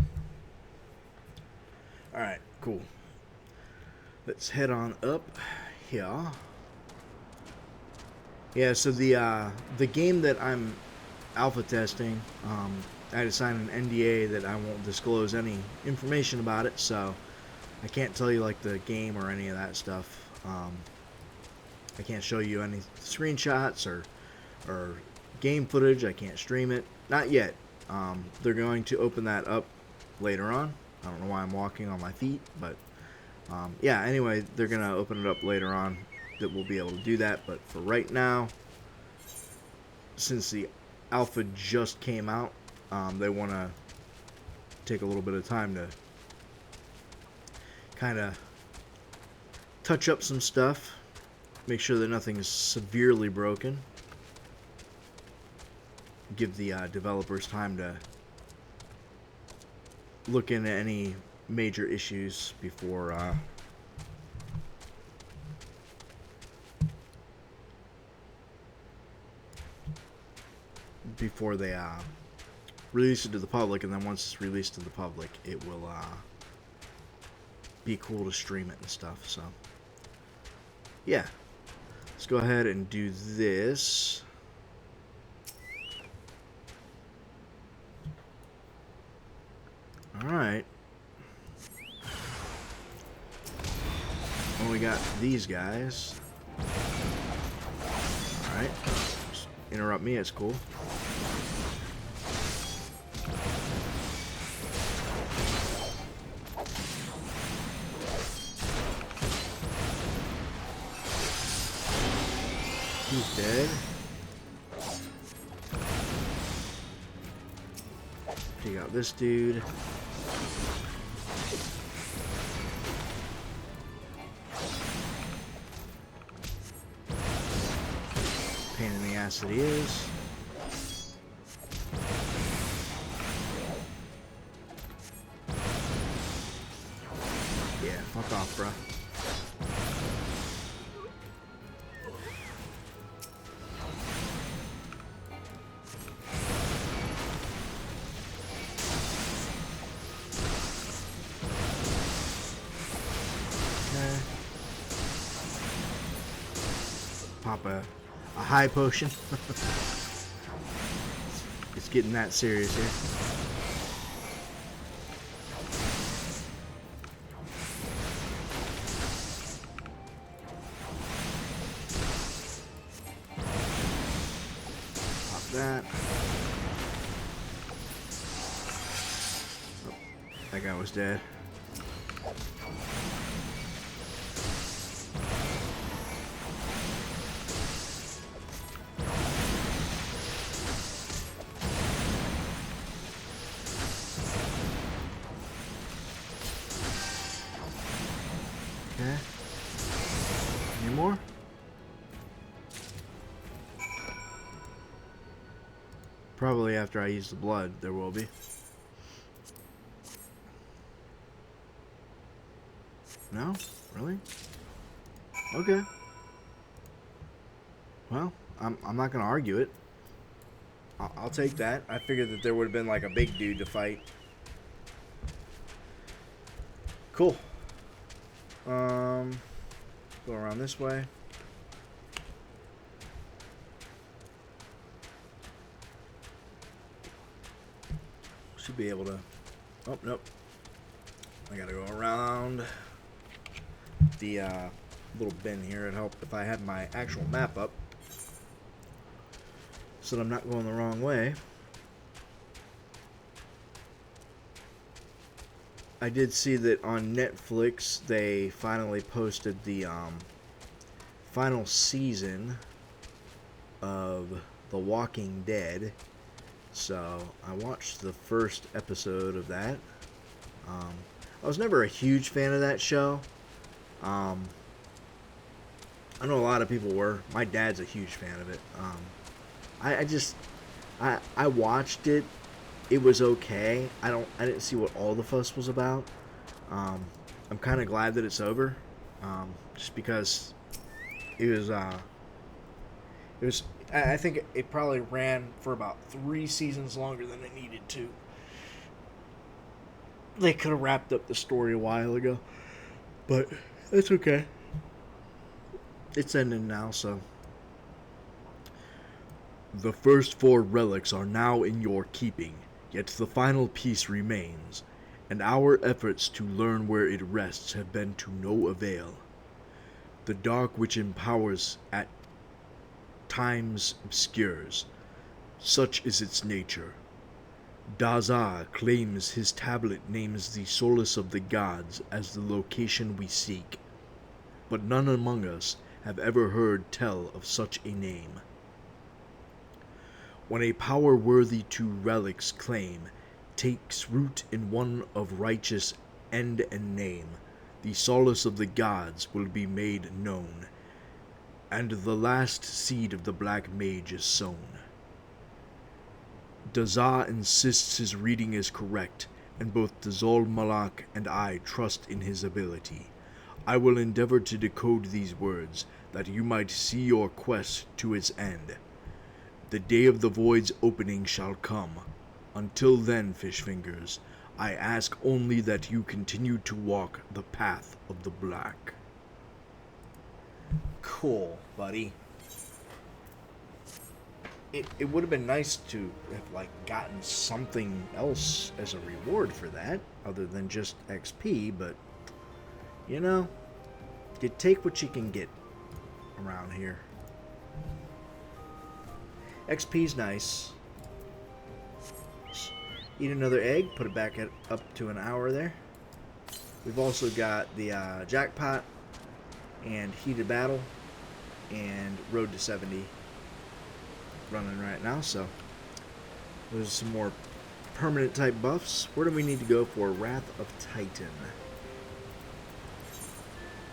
All right, cool. Let's head on up here. Yeah, so the game that I'm alpha testing, I had to sign an NDA that I won't disclose any information about it, so I can't tell you like the game or any of that stuff. I can't show you any screenshots or game footage. I can't stream it. Not yet. They're going to open that up later on. I don't know why I'm walking on my feet, but yeah, anyway, they're going to open it up later on that we'll be able to do that. But for right now, since the alpha just came out, they want to take a little bit of time to kind of touch up some stuff, make sure that nothing is severely broken, give the developers time to look into any major issues before they release it to the public. And then once it's released to the public, it will be cool to stream it and stuff. So yeah, let's go ahead and do this. Alright. Well, we got these guys. Alright. Just interrupt me, it's cool. He's dead. Take out this dude. Pain in the ass that he is. Yeah, fuck off, bro. Pop a high potion. It's getting that serious here. Pop that. Oh, that guy was dead. Okay. Any more? Probably after I use the blood, there will be. No? Really? Okay. Well, I'm not gonna argue it. I'll take that. I figured that there would have been like a big dude to fight. Cool. Go around this way. Should be able to. Oh, nope. I gotta go around the little bin here. It'd help if I had my actual map up so that I'm not going the wrong way. I did see that on Netflix they finally posted the final season of The Walking Dead. So I watched the first episode of that. I was never a huge fan of that show. I know a lot of people were. My dad's a huge fan of it. I watched it. It was okay. I didn't see what all the fuss was about. I'm kind of glad that it's over, just because it was. I think it probably ran for about 3 seasons longer than it needed to. They could have wrapped up the story a while ago, but it's okay. It's ending now, so.
The first 4 relics are now in your keeping. Yet the final piece remains, and our efforts to learn where it rests have been to no avail. The dark which empowers at times obscures, such is its nature. Dazar claims his tablet names the solace of the gods as the location we seek, but none among us have ever heard tell of such a name. When a power worthy to relics claim takes root in one of righteous end and name, the solace of the gods will be made known, and the last seed of the black mage is sown. Dazah insists his reading is correct, and both Dazol Malak and I trust in his ability. I will endeavor to decode these words, that you might see your quest to its end. The day of the void's opening shall come. Until then, Fishfingers, I ask only that you continue to walk the path of the black.
Cool, buddy. It would have been nice to have, like, gotten something else as a reward for that, other than just XP, but, you know, you take what you can get around here. XP's nice. Eat another egg, put it back at up to an hour there. We've also got the jackpot and heated battle and road to 70 running right now, so there's some more permanent type buffs. Where do we need to go for Wrath of Titan?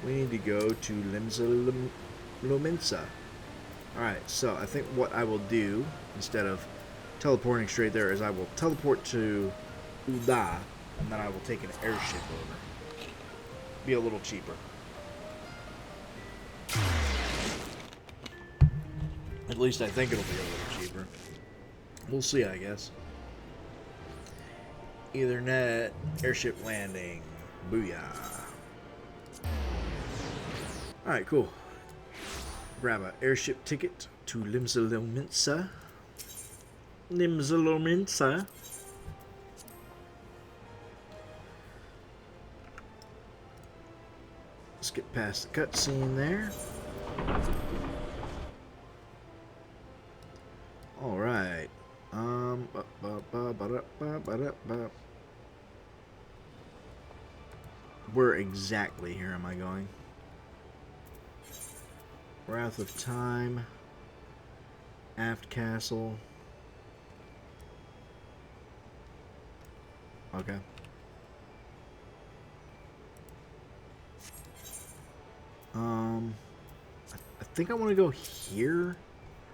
We need to go to Limsa Lominsa. Alright, so I think what I will do, instead of teleporting straight there, is I will teleport to Uda, and then I will take an airship over. Be a little cheaper. At least I think it'll be a little cheaper. We'll see, I guess. Ethernet, airship landing. Booyah. Alright, cool. Grab an airship ticket to Limsa. Limsa. Let's get past the cutscene there. Alright. Where exactly here am I going? Wrath of Time. Aft Castle. Okay. I think I want to go here.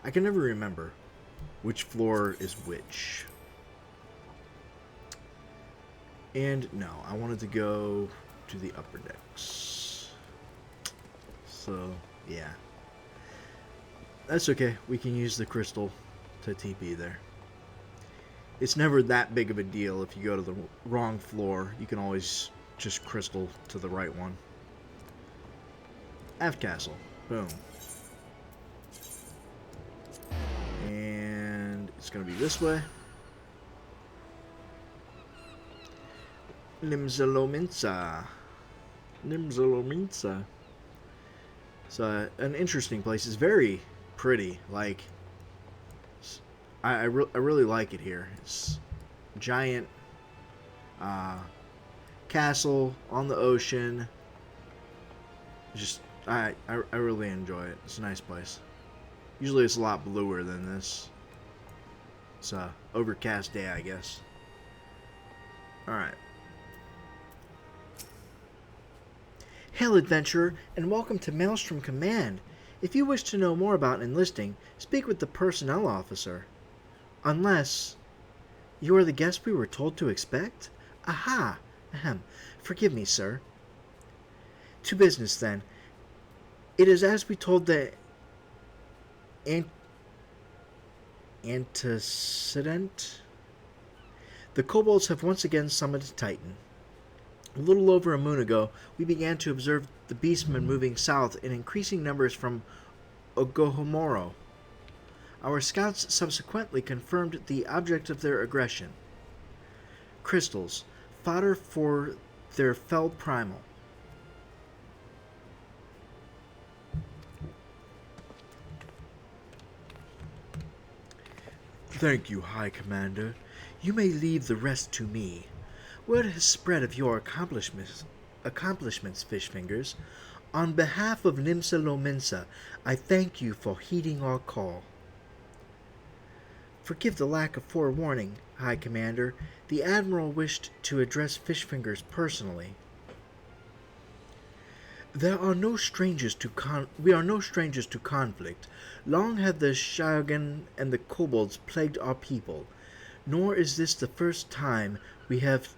I can never remember which floor is which. And no, I wanted to go to the upper decks. So, yeah. That's okay. We can use the crystal to TP there. It's never that big of a deal if you go to the wrong floor. You can always just crystal to the right one. Aft Castle. Boom. And it's going to be this way. Limsa Lominsa. So, an interesting place. It's very pretty. Like, I really like it here. It's a giant castle on the ocean. Just, I really enjoy it. It's a nice place. Usually it's a lot bluer than this. It's a overcast day, I guess. Alright. Hail, adventurer, and welcome to Maelstrom Command. If you wish to know more about enlisting, speak with the personnel officer. Unless you are the guest we were told to expect? Aha! Ahem. Forgive me, sir. To business, then. It is as we told the antecedent. The kobolds have once again summoned Titan. A little over a moon ago, we began to observe the beastmen moving south in increasing numbers from Ogohomoro. Our scouts subsequently confirmed the object of their aggression. Crystals, fodder for their fell Primal. Thank you, High Commander. You may leave the rest to me. Word has spread of your accomplishments, Fishfingers. On behalf of Limsa Lominsa, I thank you for heeding our call. Forgive the lack of forewarning, High Commander. The Admiral wished to address Fishfingers personally. We are no strangers to conflict. Long have the Shiogan and the kobolds plagued our people, nor is this the first time we have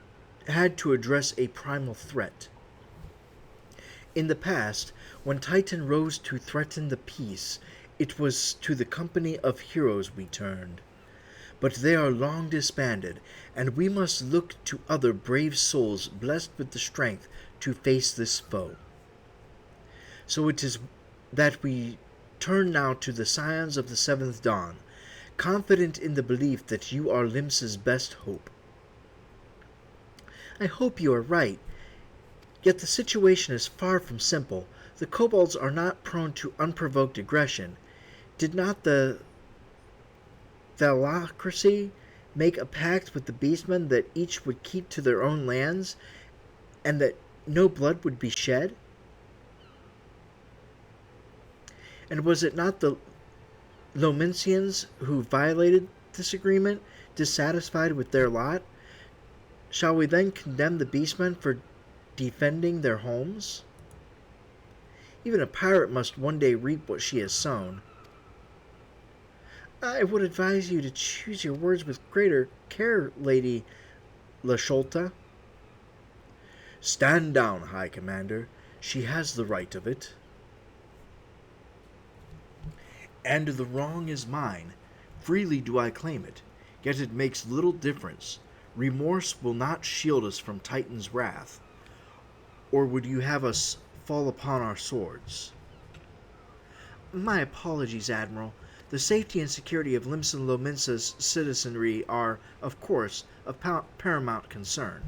had to address a primal threat. In the past, when Titan rose to threaten the peace, it was to the company of heroes we turned. But they are long disbanded, and we must look to other brave souls blessed with the strength to face this foe. So it is that we turn now to the Scions of the Seventh Dawn, confident in the belief that you are Limsa's best hope. I hope you are right, yet the situation is far from simple. The kobolds are not prone to unprovoked aggression. Did not the Thalocracy make a pact with the beastmen that each would keep to their own lands, and that no blood would be shed? And was it not the Lomensians who violated this agreement, dissatisfied with their lot? Shall we then condemn the beastmen for defending their homes? Even a pirate must one day reap what she has sown. I would advise you to choose your words with greater care, Lady Lasholta.
Stand down, High Commander. She has the right of it. And the wrong is mine. Freely do I claim it, yet it makes little difference. Remorse will not shield us from Titan's wrath. Or would you have us fall upon our swords?
My apologies, Admiral. The safety and security of Limsa Lominsa's citizenry are, of course, of paramount concern.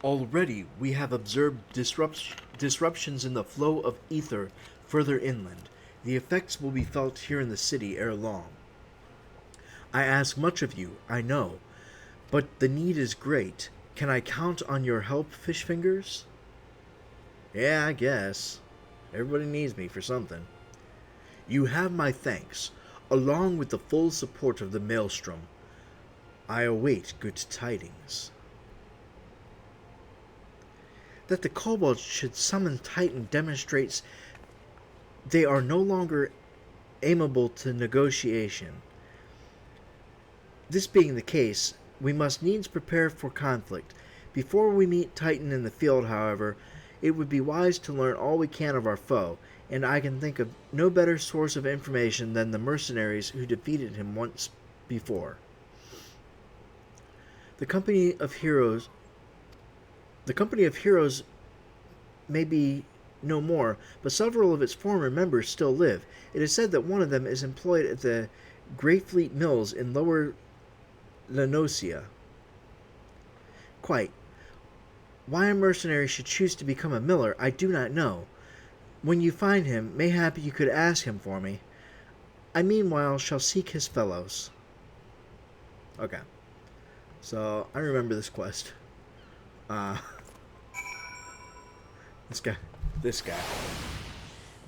Already we have observed disruptions in the flow of ether further inland. The effects will be felt here in the city ere long. I ask much of you, I know, but the need is great. Can I count on your help, Fishfingers?
Yeah, I guess. Everybody needs me for something.
You have my thanks, along with the full support of the Maelstrom. I await good tidings.
That the kobolds should summon Titan demonstrates they are no longer amenable to negotiation. This being the case, we must needs prepare for conflict. Before we meet Titan in the field, however, it would be wise to learn all we can of our foe, and I can think of no better source of information than the mercenaries who defeated him once before. The company of heroes may be no more, but several of its former members still live. It is said that one of them is employed at the Greyfleet Mills in Lower Lenosia. Quite. Why a mercenary should choose to become a miller, I do not know. When you find him, mayhap you could ask him for me. I meanwhile shall seek his fellows.
Okay. So, I remember this quest. This guy.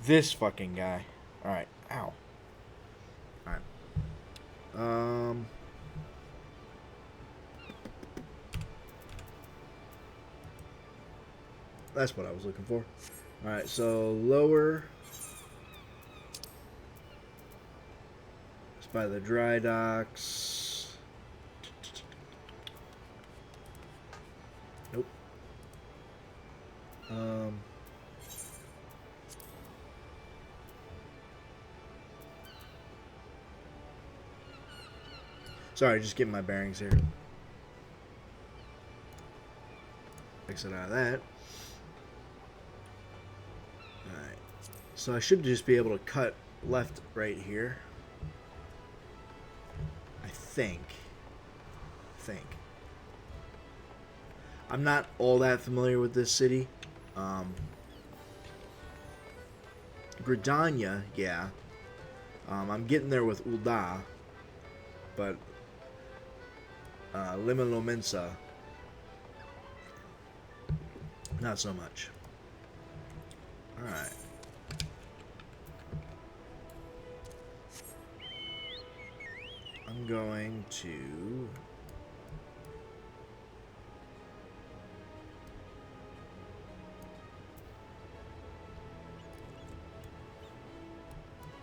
This fucking guy. Alright. Ow. Alright. That's what I was looking for. Alright, so lower. It's by the dry docks. Nope. Sorry, just getting my bearings here. Exit out of that. Alright. So I should just be able to cut left right here. I think. I'm not all that familiar with this city. Gridania, yeah. I'm getting there with Ul'dah. But Lima Lominsa, not so much. Alright.
I'm going to...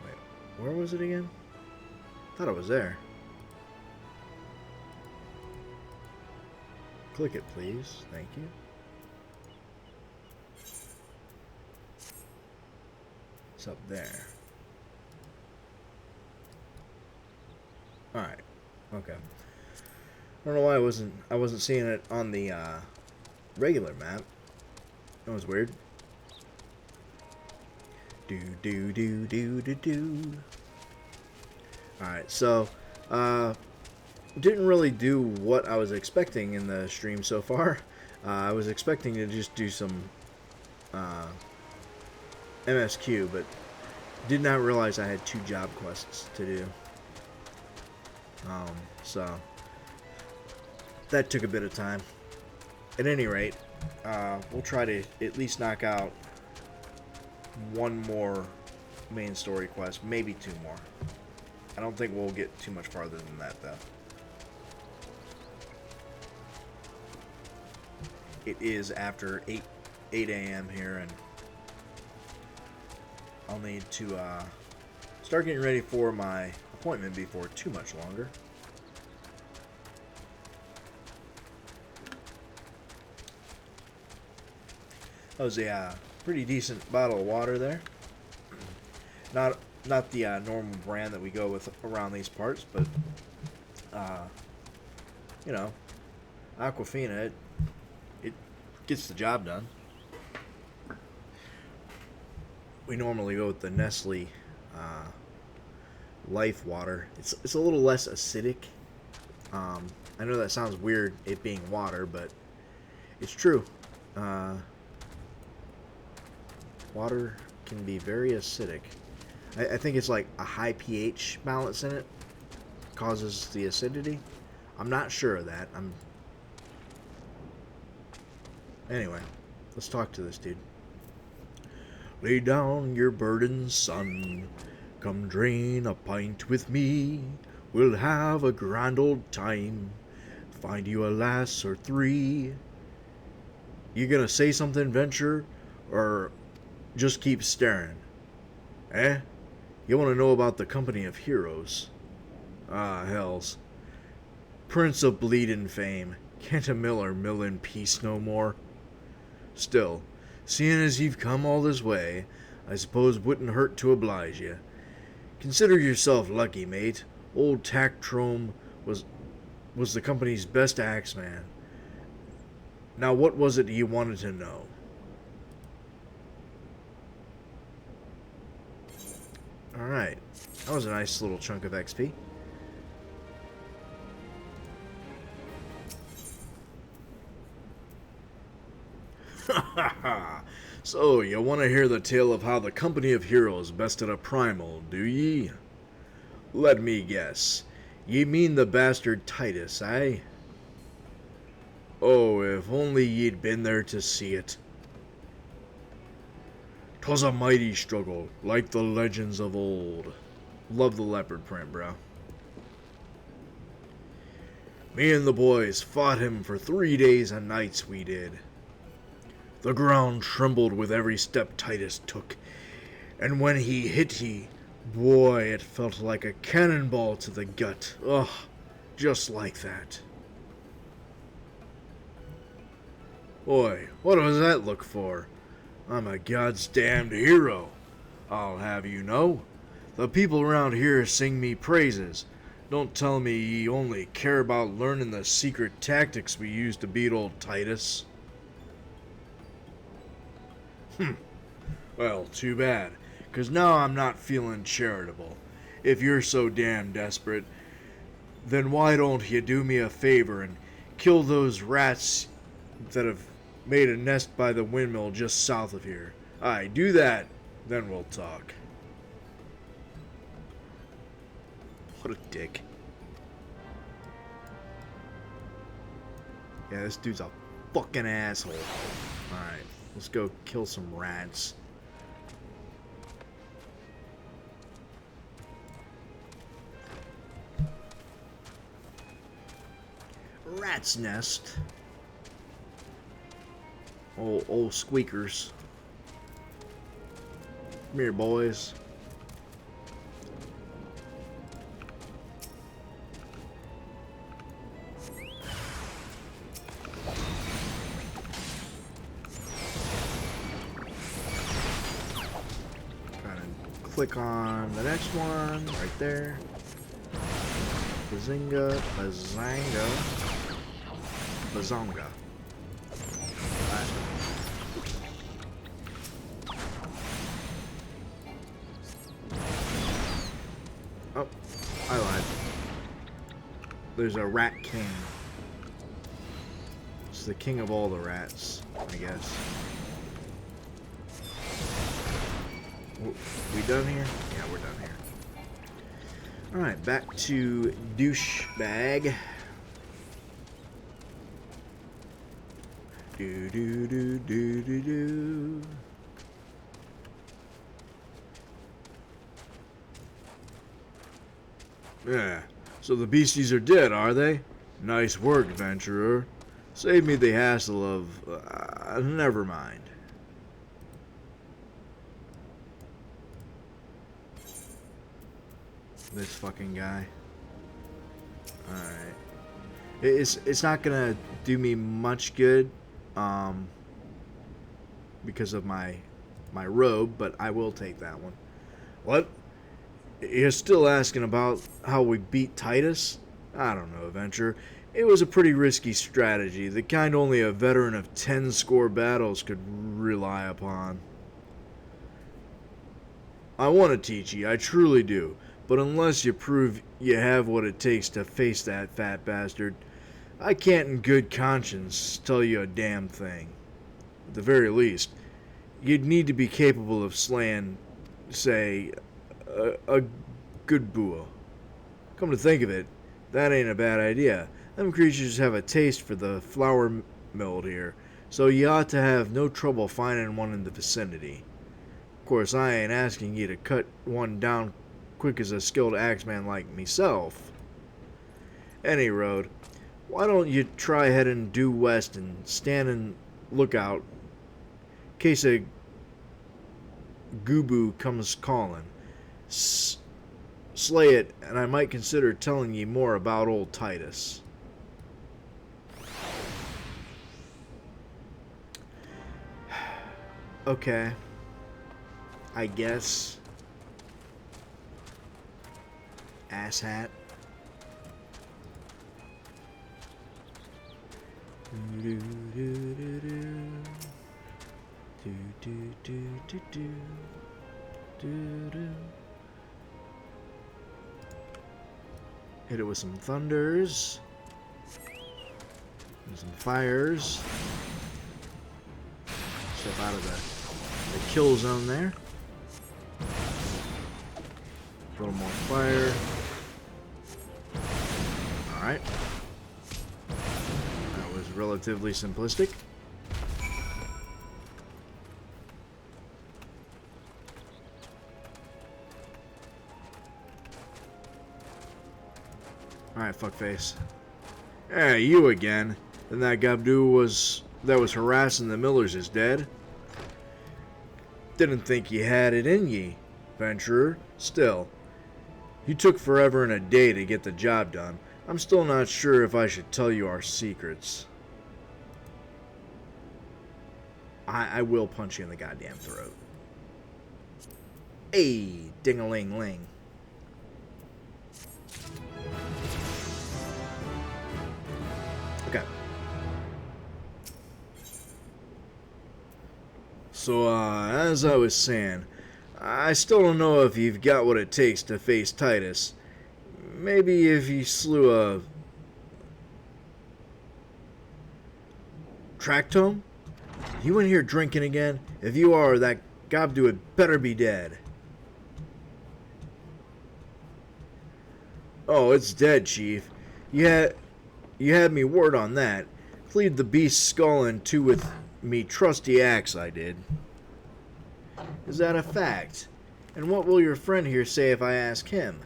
Wait, where was it again? I thought it was there. Click it, please. Thank you. It's up there. Alright. Okay. I don't know why I wasn't seeing it on the regular map. That was weird. Do. Alright, so didn't really do what I was expecting in the stream so far. I was expecting to just do some MSQ, but did not realize I had 2 job quests to do. So that took a bit of time. At any rate, we'll try to at least knock out 1 more main story quest, maybe 2 more. I don't think we'll get too much farther than that, though. It is after 8 a.m. here, and I'll need to start getting ready for my appointment before too much longer. That was a pretty decent bottle of water there. Not the normal brand that we go with around these parts, but you know, Aquafina, it gets the job done. We normally go with the Nestle Life water. It's a little less acidic. I know that sounds weird, it being water, but it's true. Water can be very acidic. I think it's like a high pH balance in it causes the acidity. I'm not sure of that. Anyway, let's talk to this dude. Lay down your burdens, son. Come drain a pint with me. We'll have a grand old time. Find you a lass or 3. You gonna say something, Venture? Or just keep staring? Eh? You want to know about the company of heroes? Ah, hells. Prince of bleedin' fame. Can't a miller mill in peace no more? Still, seeing as you've come all this way, I suppose wouldn't hurt to oblige you. Consider yourself lucky, mate. Old Tactrome was the company's best axeman. Now what was it you wanted to know? Alright, that was a nice little chunk of XP. So, you want to hear the tale of how the company of heroes bested a Primal, do ye? Let me guess. Ye mean the bastard Titus, eh? Oh, if only ye'd been there to see it. 'Twas a mighty struggle, like the legends of old. Love the leopard print, bro. Me and the boys fought him for 3 days and nights, we did. The ground trembled with every step Titus took, and when he hit boy, it felt like a cannonball to the gut. Ugh, just like that. Boy, what was that look for? I'm a God's damned hero, I'll have you know. The people around here sing me praises. Don't tell me ye only care about learning the secret tactics we used to beat old Titus. Well, too bad, 'cause now I'm not feeling charitable. If you're so damn desperate, then why don't you do me a favor and kill those rats that have made a nest by the windmill just south of here? Aye, do that, then we'll talk. What a dick. Yeah, this dude's a fucking asshole. Alright, let's go kill some rats. rat's nest. Old squeakers. Come here, boys. Click on the next one right there. Bazinga, bazanga, bazonga. Oh, I lied. There's a rat king. It's the king of all the rats, I guess. We done here? Yeah, we're done here. Alright, back to douchebag. Do do do do do do. Yeah, so the beasties are dead, are they? Nice work, adventurer. Save me the hassle of... never mind. This fucking guy. Alright. It's not gonna do me much good, because of my robe, but I will take that one. What? You're still asking about how we beat Titus? I don't know, adventurer. It was a pretty risky strategy, the kind only a veteran of 10 score battles could rely upon. I want to teach you, I truly do. But unless you prove you have what it takes to face that fat bastard, I can't in good conscience tell you a damn thing. At the very least, you'd need to be capable of slaying, say, a good boa. Come to think of it, that ain't a bad idea. Them creatures have a taste for the flour milled here, so you ought to have no trouble finding one in the vicinity. Of course, I ain't asking you to cut one down quick as a skilled axeman like myself. Any road, why don't you try heading due west and stand in lookout in case a Gubu comes calling. Slay it, and I might consider telling ye more about old Titus. Okay. I guess. Asshat. Do do do do do do do do do do. Hit it with some thunders and some fires. Step out of the kill zone there. A little more fire. Alright. That was relatively simplistic. Alright, fuckface. Hey, you again. And that Gabdu that was harassing the Millers is dead? Didn't think you had it in ye, adventurer. Still, you took forever and a day to get the job done. I'm still not sure if I should tell you our secrets. I will punch you in the goddamn throat. Hey, ding-a-ling-ling. Okay. So, as I was saying, I still don't know if you've got what it takes to face Titus. Maybe if you slew a Tractome? You in here drinking again? If you are, that Gobdu had better be dead. Oh, it's dead, Chief. You had me word on that. Cleaved the beast's skull in two with me trusty axe, I did. Is that a fact? And what will your friend here say if I ask him?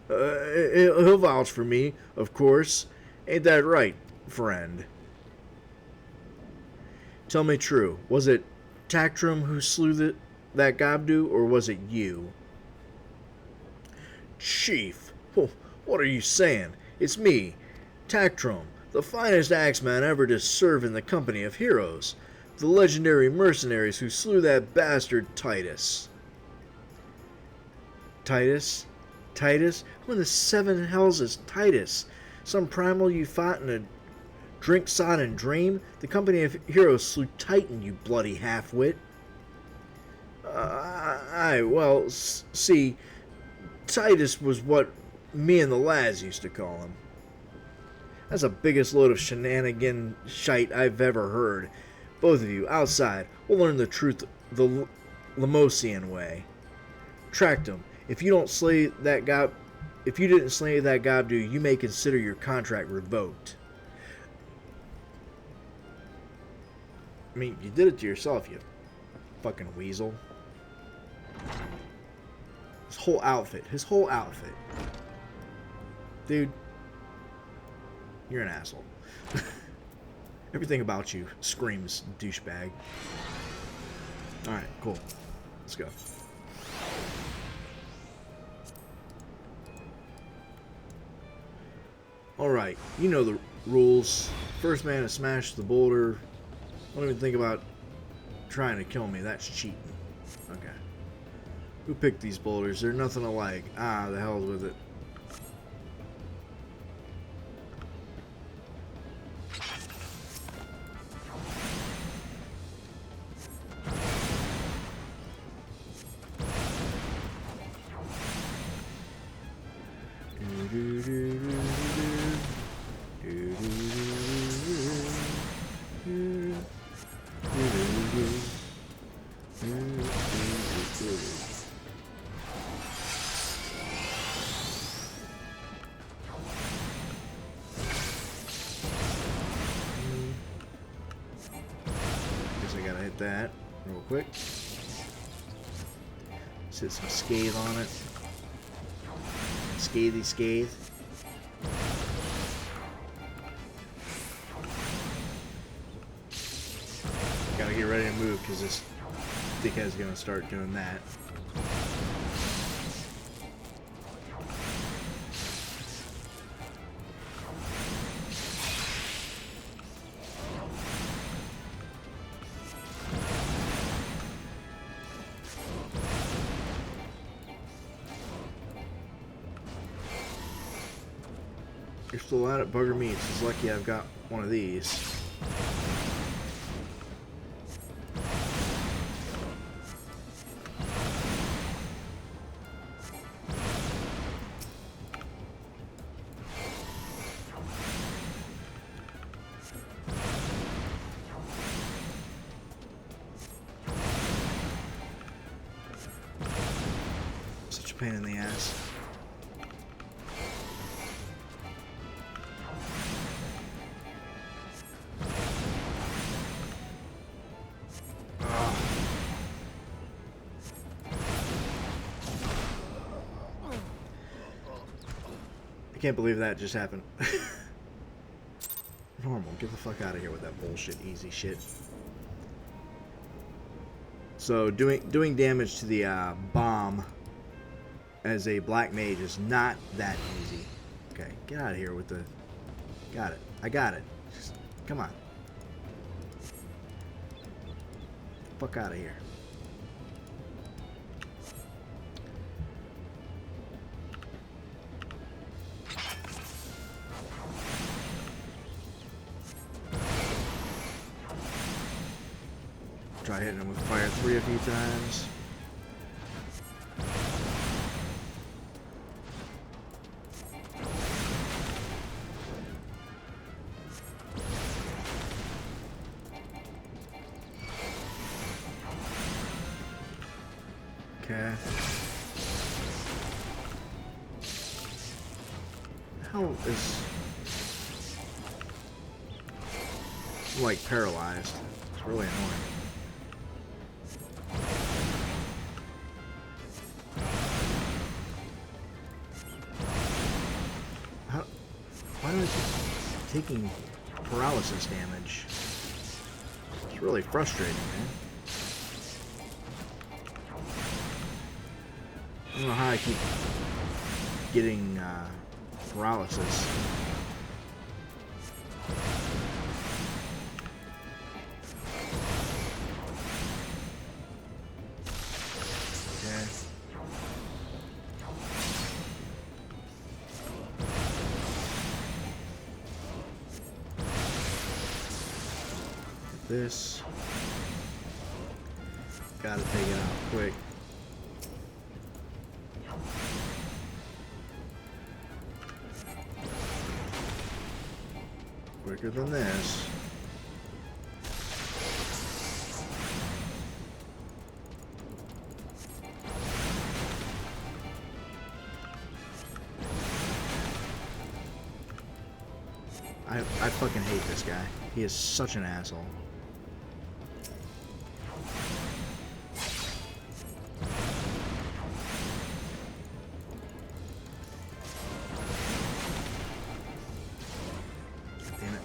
He'll vouch for me, of course. Ain't that right, friend? Tell me true, was it Tactrum who slew that Gobdu, or was it you?
Chief, what are you saying? It's me, Tactrum, the finest axeman ever to serve in the company of heroes, the legendary mercenaries who slew that bastard Titus.
Titus? Titus? Who in the seven hells is Titus? Some primal you fought in a drink-sodden dream? The company of heroes slew Titan, you bloody half-wit.
See, Titus was what me and the lads used to call him.
That's the biggest load of shenanigan shite I've ever heard. Both of you, outside, we'll learn the truth the Lemosian way. Tract him. If you didn't slay that Gobdu, you may consider your contract revoked. I mean, you did it to yourself, you fucking weasel. His whole outfit. Dude, you're an asshole. Everything about you screams douchebag. Alright, cool. Let's go. Alright, you know the rules. First man to smash the boulder. Don't even think about trying to kill me. That's cheating. Okay. Who picked these boulders? They're nothing alike. Ah, the hell with it. That real quick. Set some scathe on it. Scathe. Gotta get ready to move because this dickhead's gonna start doing that. You're still out at Bugger Meats. It's lucky I've got one of these. Such a pain in the ass. I can't believe that just happened. Normal, get the fuck out of here with that bullshit, easy shit. So doing damage to the bomb as a black mage is not that easy. Okay, get out of here with the... Got it. I got it. Just, come on. Fuck out of here. Try hitting him with fire 3 a few times. Okay. How is like paralyzed? It's really annoying. Why don't you... taking paralysis damage. It's really frustrating, man. I don't know how I keep getting paralysis. Okay. Get this. Gotta take it out quick. Quicker than this. I fucking hate this guy. He is such an asshole. Damn it.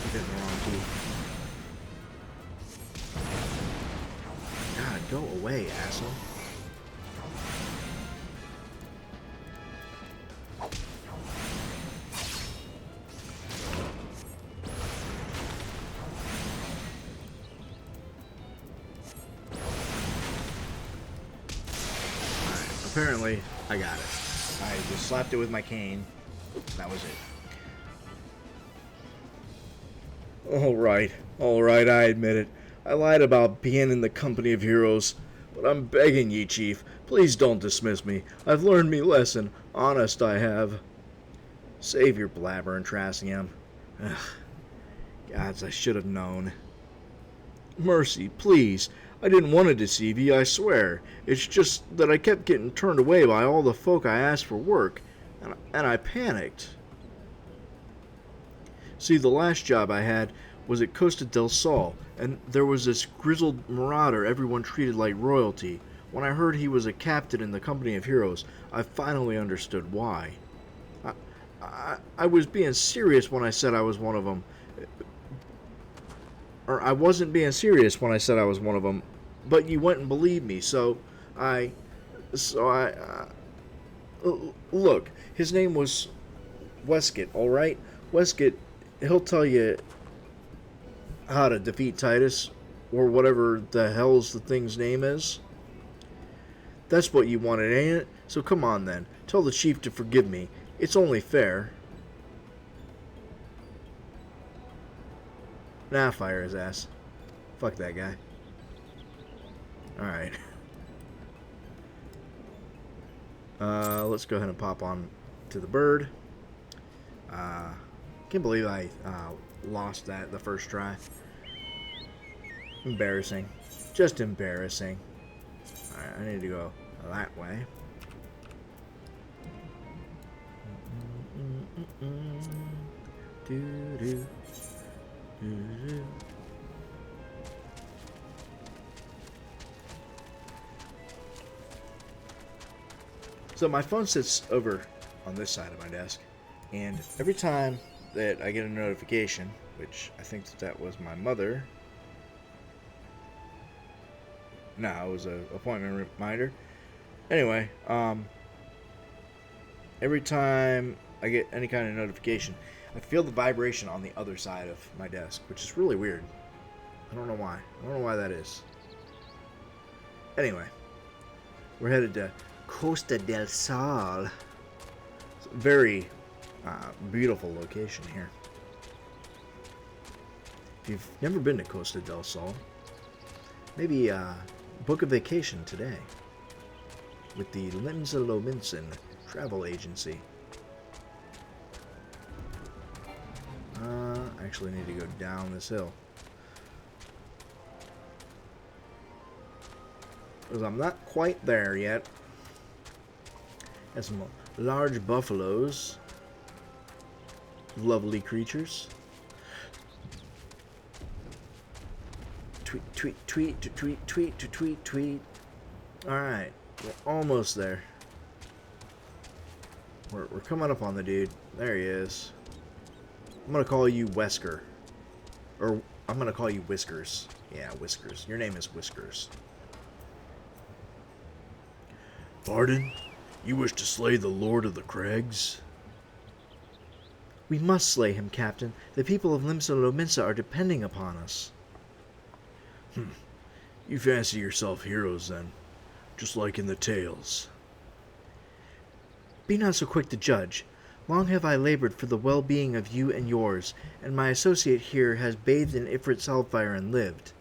Keep hitting the wrong key. God, go away, asshole. Apparently, I got it. I just slapped it with my cane. That was it. Alright, I admit it. I lied about being in the company of heroes. But I'm begging ye, Chief, please don't dismiss me. I've learned me lesson. Honest, I have. Save your blabber and Trassium. Ugh. Gods, I should have known. Mercy, please. I didn't want to deceive ye, I swear. It's just that I kept getting turned away by all the folk I asked for work, and I panicked. See, the last job I had was at Costa del Sol, and there was this grizzled marauder everyone treated like royalty. When I heard he was a captain in the company of heroes, I finally understood why. I was being serious when I said I was one of them. Or I wasn't being serious when I said I was one of them, but you went and believed me, so I look, his name was Westgate, alright? Westgate, he'll tell you how to defeat Titus, or whatever the hell's the thing's name is. That's what you wanted, ain't it? So come on then, tell the chief to forgive me. It's only fair. Nah, fire his ass. Fuck that guy. Alright. Let's go ahead and pop on to the bird. Can't believe I lost that the first try. Embarrassing. Just embarrassing. Alright, I need to go that way. Do-do. So my phone sits over on this side of my desk, and every time that I get a notification, which I think that was my mother. No, it was an appointment reminder. Anyway, every time I get any kind of notification, I feel the vibration on the other side of my desk, which is really weird. I don't know why. I don't know why that is. Anyway, we're headed to Costa del Sol. It's a very beautiful location here. If you've never been to Costa del Sol, maybe book a vacation today with the Lindsay Lominson Travel Agency. I actually need to go down this hill, because I'm not quite there yet. Has some large buffaloes, lovely creatures. tweet, tweet, tweet, to tweet, tweet, to tweet, tweet. Alright, we're almost there. We're coming up on the dude. There he is. I'm gonna call you Wesker. Or, I'm gonna call you Whiskers. Yeah, Whiskers. Your name is Whiskers.
Pardon? You wish to slay the Lord of the Crags?
We must slay him, Captain. The people of Limsa Lominsa are depending upon us.
You fancy yourself heroes, then. Just like in the tales.
Be not so quick to judge. Long have I labored for the well-being of you and yours, and my associate here has bathed in Ifrit's hellfire and lived.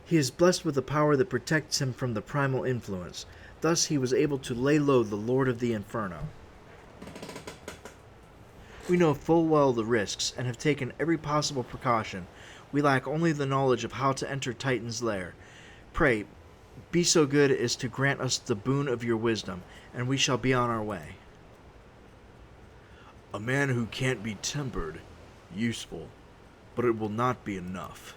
He is blessed with a power that protects him from the primal influence. Thus he was able to lay low the Lord of the Inferno. We know full well the risks, and have taken every possible precaution. We lack only the knowledge of how to enter Titan's lair. Pray, be so good as to grant us the boon of your wisdom, and we shall be on our way.
A man who can't be tempered, useful, but it will not be enough.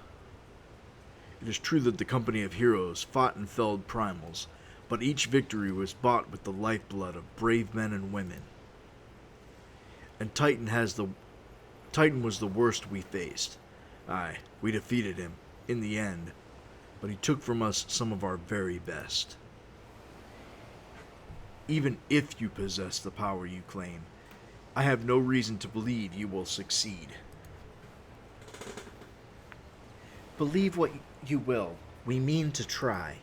It is true that the company of heroes fought and felled primals, but each victory was bought with the lifeblood of brave men and women. And Titan was the worst we faced. Aye, we defeated him, in the end, but he took from us some of our very best. Even if you possess the power you claim, I have no reason to believe you will succeed.
Believe what you will, we mean to try.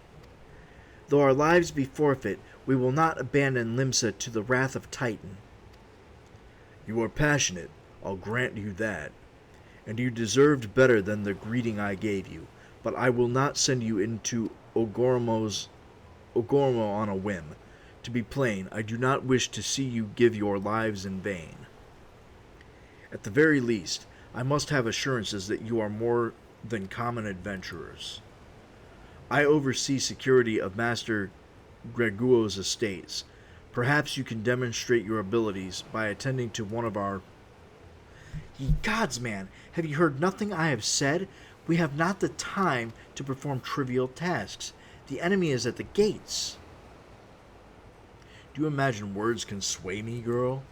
Though our lives be forfeit, we will not abandon Limsa to the wrath of Titan.
You are passionate, I'll grant you that, and you deserved better than the greeting I gave you, but I will not send you into Ogormo on a whim. To be plain, I do not wish to see you give your lives in vain. At the very least, I must have assurances that you are more than common adventurers. I oversee security of Master Greguo's estates. Perhaps you can demonstrate your abilities by attending to one of our...
Ye gods, man, have you heard nothing I have said? We have not the time to perform trivial tasks. The enemy is at the gates.
Do you imagine words can sway me, girl?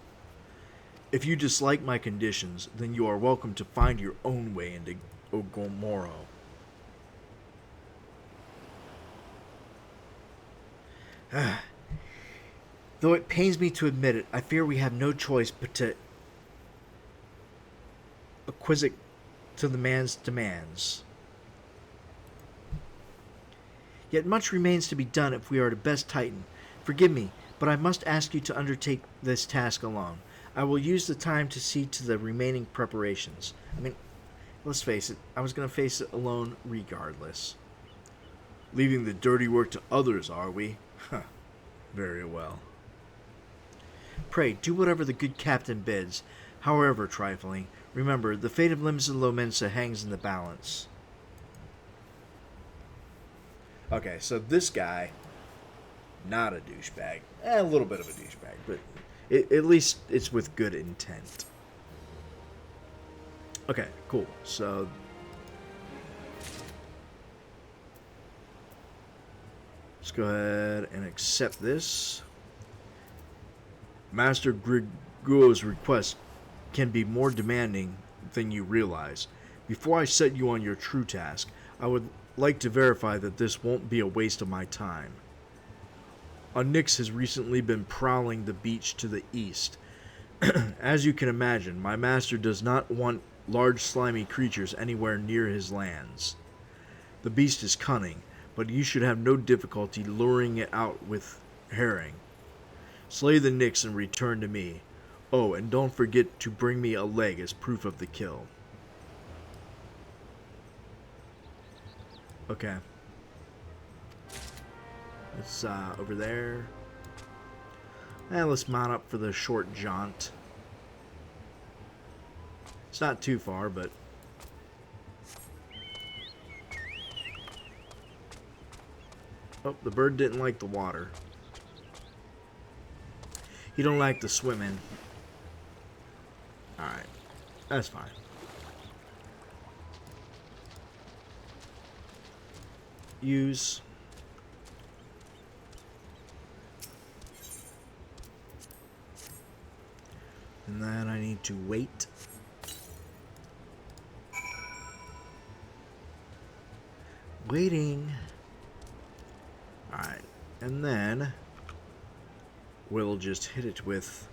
If you dislike my conditions, then you are welcome to find your own way into Ogomoro.
Though it pains me to admit it, I fear we have no choice but to acquiesce to the man's demands. Yet much remains to be done if we are to best Titan. Forgive me, but I must ask you to undertake this task alone. I will use the time to see to the remaining preparations. I mean, let's face it, I was going to face it alone regardless.
Leaving the dirty work to others, are we? Huh. Very well.
Pray, do whatever the good captain bids, however trifling. Remember, the fate of Limsa Lominsa hangs in the balance.
Okay, so this guy, not a douchebag. A little bit of a douchebag, but
At least it's with good intent.
okay, cool. So let's go ahead and accept this. Master Griguo's request can be more demanding than you realize. Before I set you on your true task, I would like to verify that this won't be a waste of my time. Nyx has recently been prowling the beach to the east. As you can imagine, my master does not want large slimy creatures anywhere near his lands. The beast is cunning, but you should have no difficulty luring it out with herring. Slay the Nyx and return to me. Oh, and don't forget to bring me a leg as proof of the kill. Okay. It's over there. And let's mount up for the short jaunt. It's not too far, but... Oh, the bird didn't like the water. He don't like the swimming. Alright. That's fine.
use. And then I need to wait. Waiting. Alright. And then we'll just hit it with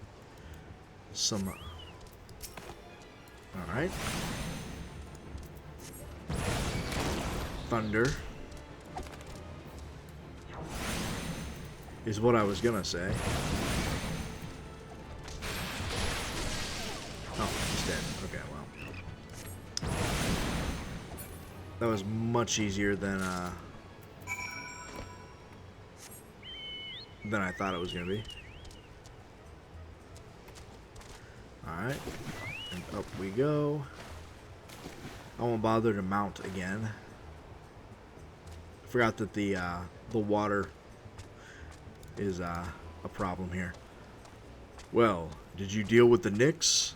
some... Alright. Thunder. Is what I was gonna say. Oh, he's dead. Okay, well. That was much easier than I thought it was gonna be. Alright. And up we go. I won't bother to mount again. Forgot that the water is a problem here. Well, did you deal with the Knicks?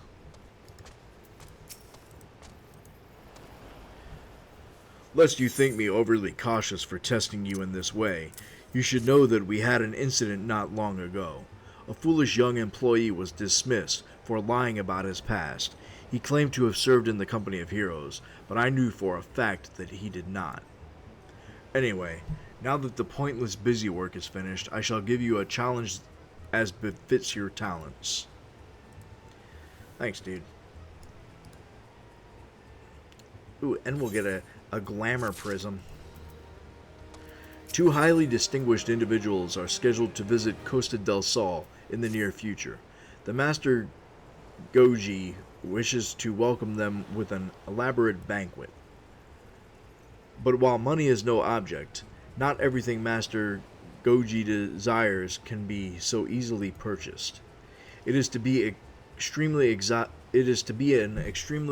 Lest you think me overly cautious for testing you in this way, you should know that we had an incident not long ago. A foolish young employee was dismissed for lying about his past. He claimed to have served in the company of heroes, but I knew for a fact that he did not. Anyway, now that the pointless busy work is finished, I shall give you a challenge as befits your talents. Thanks, dude. Ooh, and we'll get a glamour prism. 2 highly distinguished individuals are scheduled to visit Costa del Sol in the near future. The Master Goji wishes to welcome them with an elaborate banquet. But while money is no object, not everything Master Goji desires can be so easily purchased. It is to be an extremely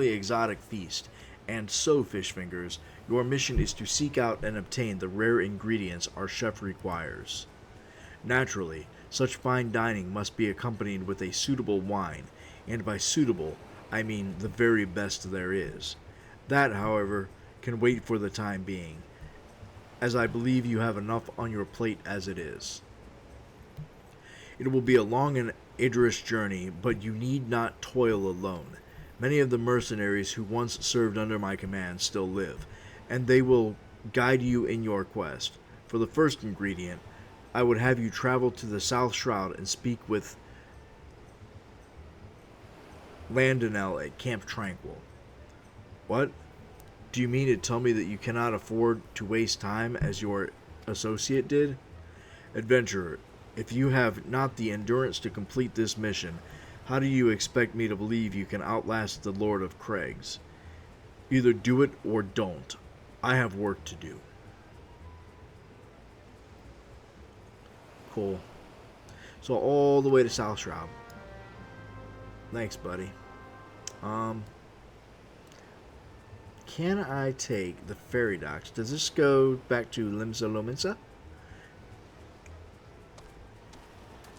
exotic feast, and so, Fish Fingers, your mission is to seek out and obtain the rare ingredients our chef requires. Naturally, such fine dining must be accompanied with a suitable wine, and by suitable, I mean the very best there is. That, however, can wait for the time being, as I believe you have enough on your plate as it is. It will be a long and arduous journey, but you need not toil alone. Many of the mercenaries who once served under my command still live, and they will guide you in your quest. For the first ingredient, I would have you travel to the South Shroud and speak with Landonell at Camp Tranquil. What? Do you mean to tell me that you cannot afford to waste time as your associate did? Adventurer, if you have not the endurance to complete this mission, how do you expect me to believe you can outlast the Lord of Craigs? Either do it or don't. I have work to do. Cool. So all the way to South Shroud. Thanks, buddy. Can I take the ferry docks? Does this go back to Limsa Lominsa?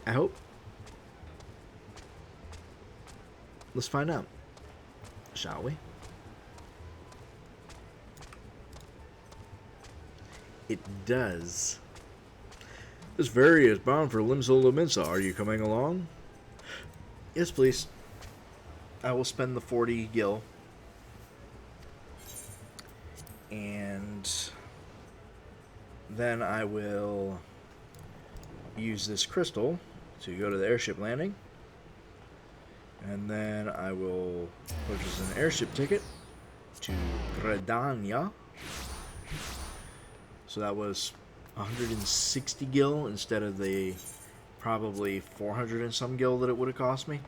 I hope. Let's find out, shall we? It does. This ferry is bound for Limsa Lominsa. Are you coming along? Yes, please. I will spend the 40 gil. And then I will use this crystal to go to the airship landing. And then I will purchase an airship ticket to Gradania. So that was 160 gil instead of the probably 400 and some gil that it would have cost me.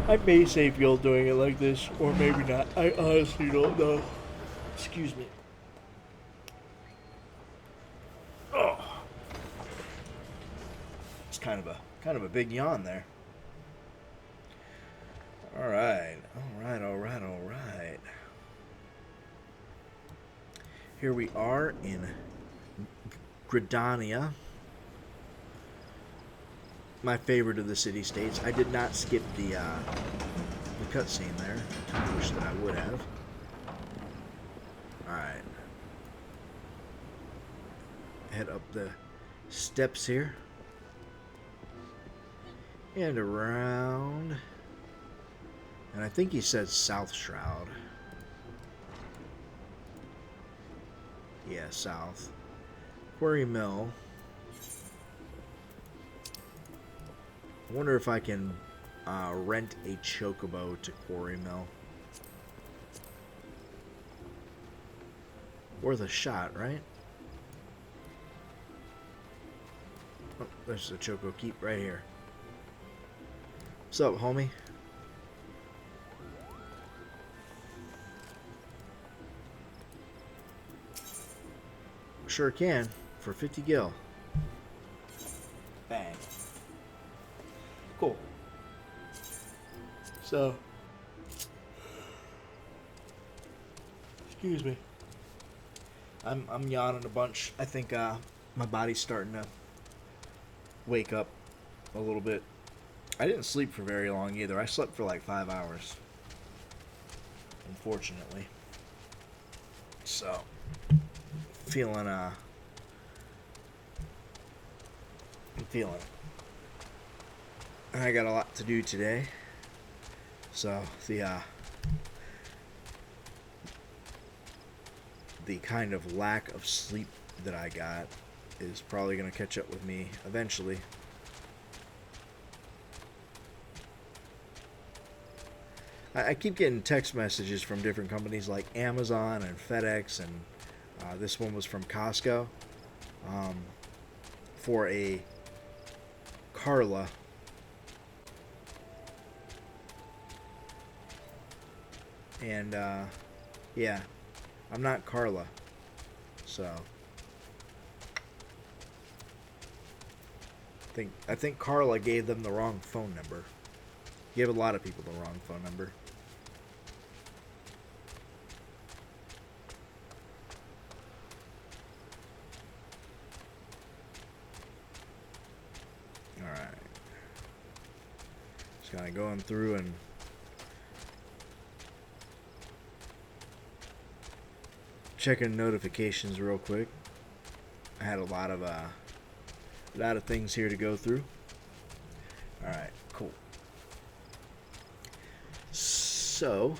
I may save gil doing it like this, or maybe not. I honestly don't know. Excuse me. Oh, it's kind of a big yawn there. All right. Here we are in Gradania, my favorite of the city-states. I did not skip the cutscene there. I wish that I would have. head up the steps here. And around. And I think he said South Shroud. Yeah, south. Quarry Mill. I wonder if I can rent a chocobo to Quarry Mill. Worth a shot, right? Oh, there's the choco keep right here. What's up, homie? Sure can, for 50 gil. Bang. Cool. So, excuse me. I'm yawning a bunch. I think my body's starting to wake up a little bit. I didn't sleep for very long either. I slept for like 5 hours. Unfortunately. So, feeling I'm feeling it. And I got a lot to do today. So the kind of lack of sleep that I got is probably going to catch up with me eventually. I keep getting text messages from different companies like Amazon and FedEx, and this one was from Costco for a Carla. And yeah, I'm not Carla, so I think Carla gave them the wrong phone number. Gave a lot of people the wrong phone number. All right, just kind of going through and checking notifications real quick. I had a lot of things here to go through. All right, cool. So,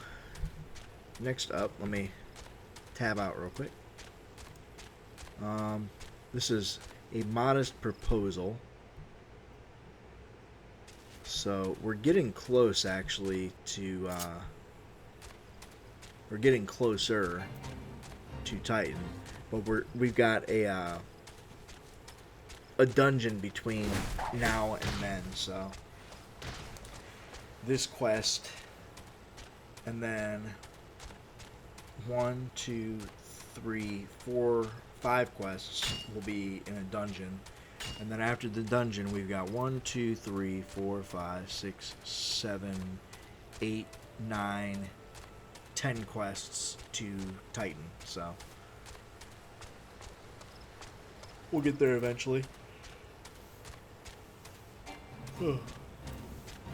next up, let me tab out real quick. This is a modest proposal. So we're getting close, actually, to we're getting closer to Titan, but we've got a dungeon between now and then. So this quest, and then 1, 2, 3, 4, 5 quests will be in a dungeon, and then after the dungeon we've got 1, 2, 3, 4, 5, 6, 7, 8, 9, 10 quests to Titan. So we'll get there eventually.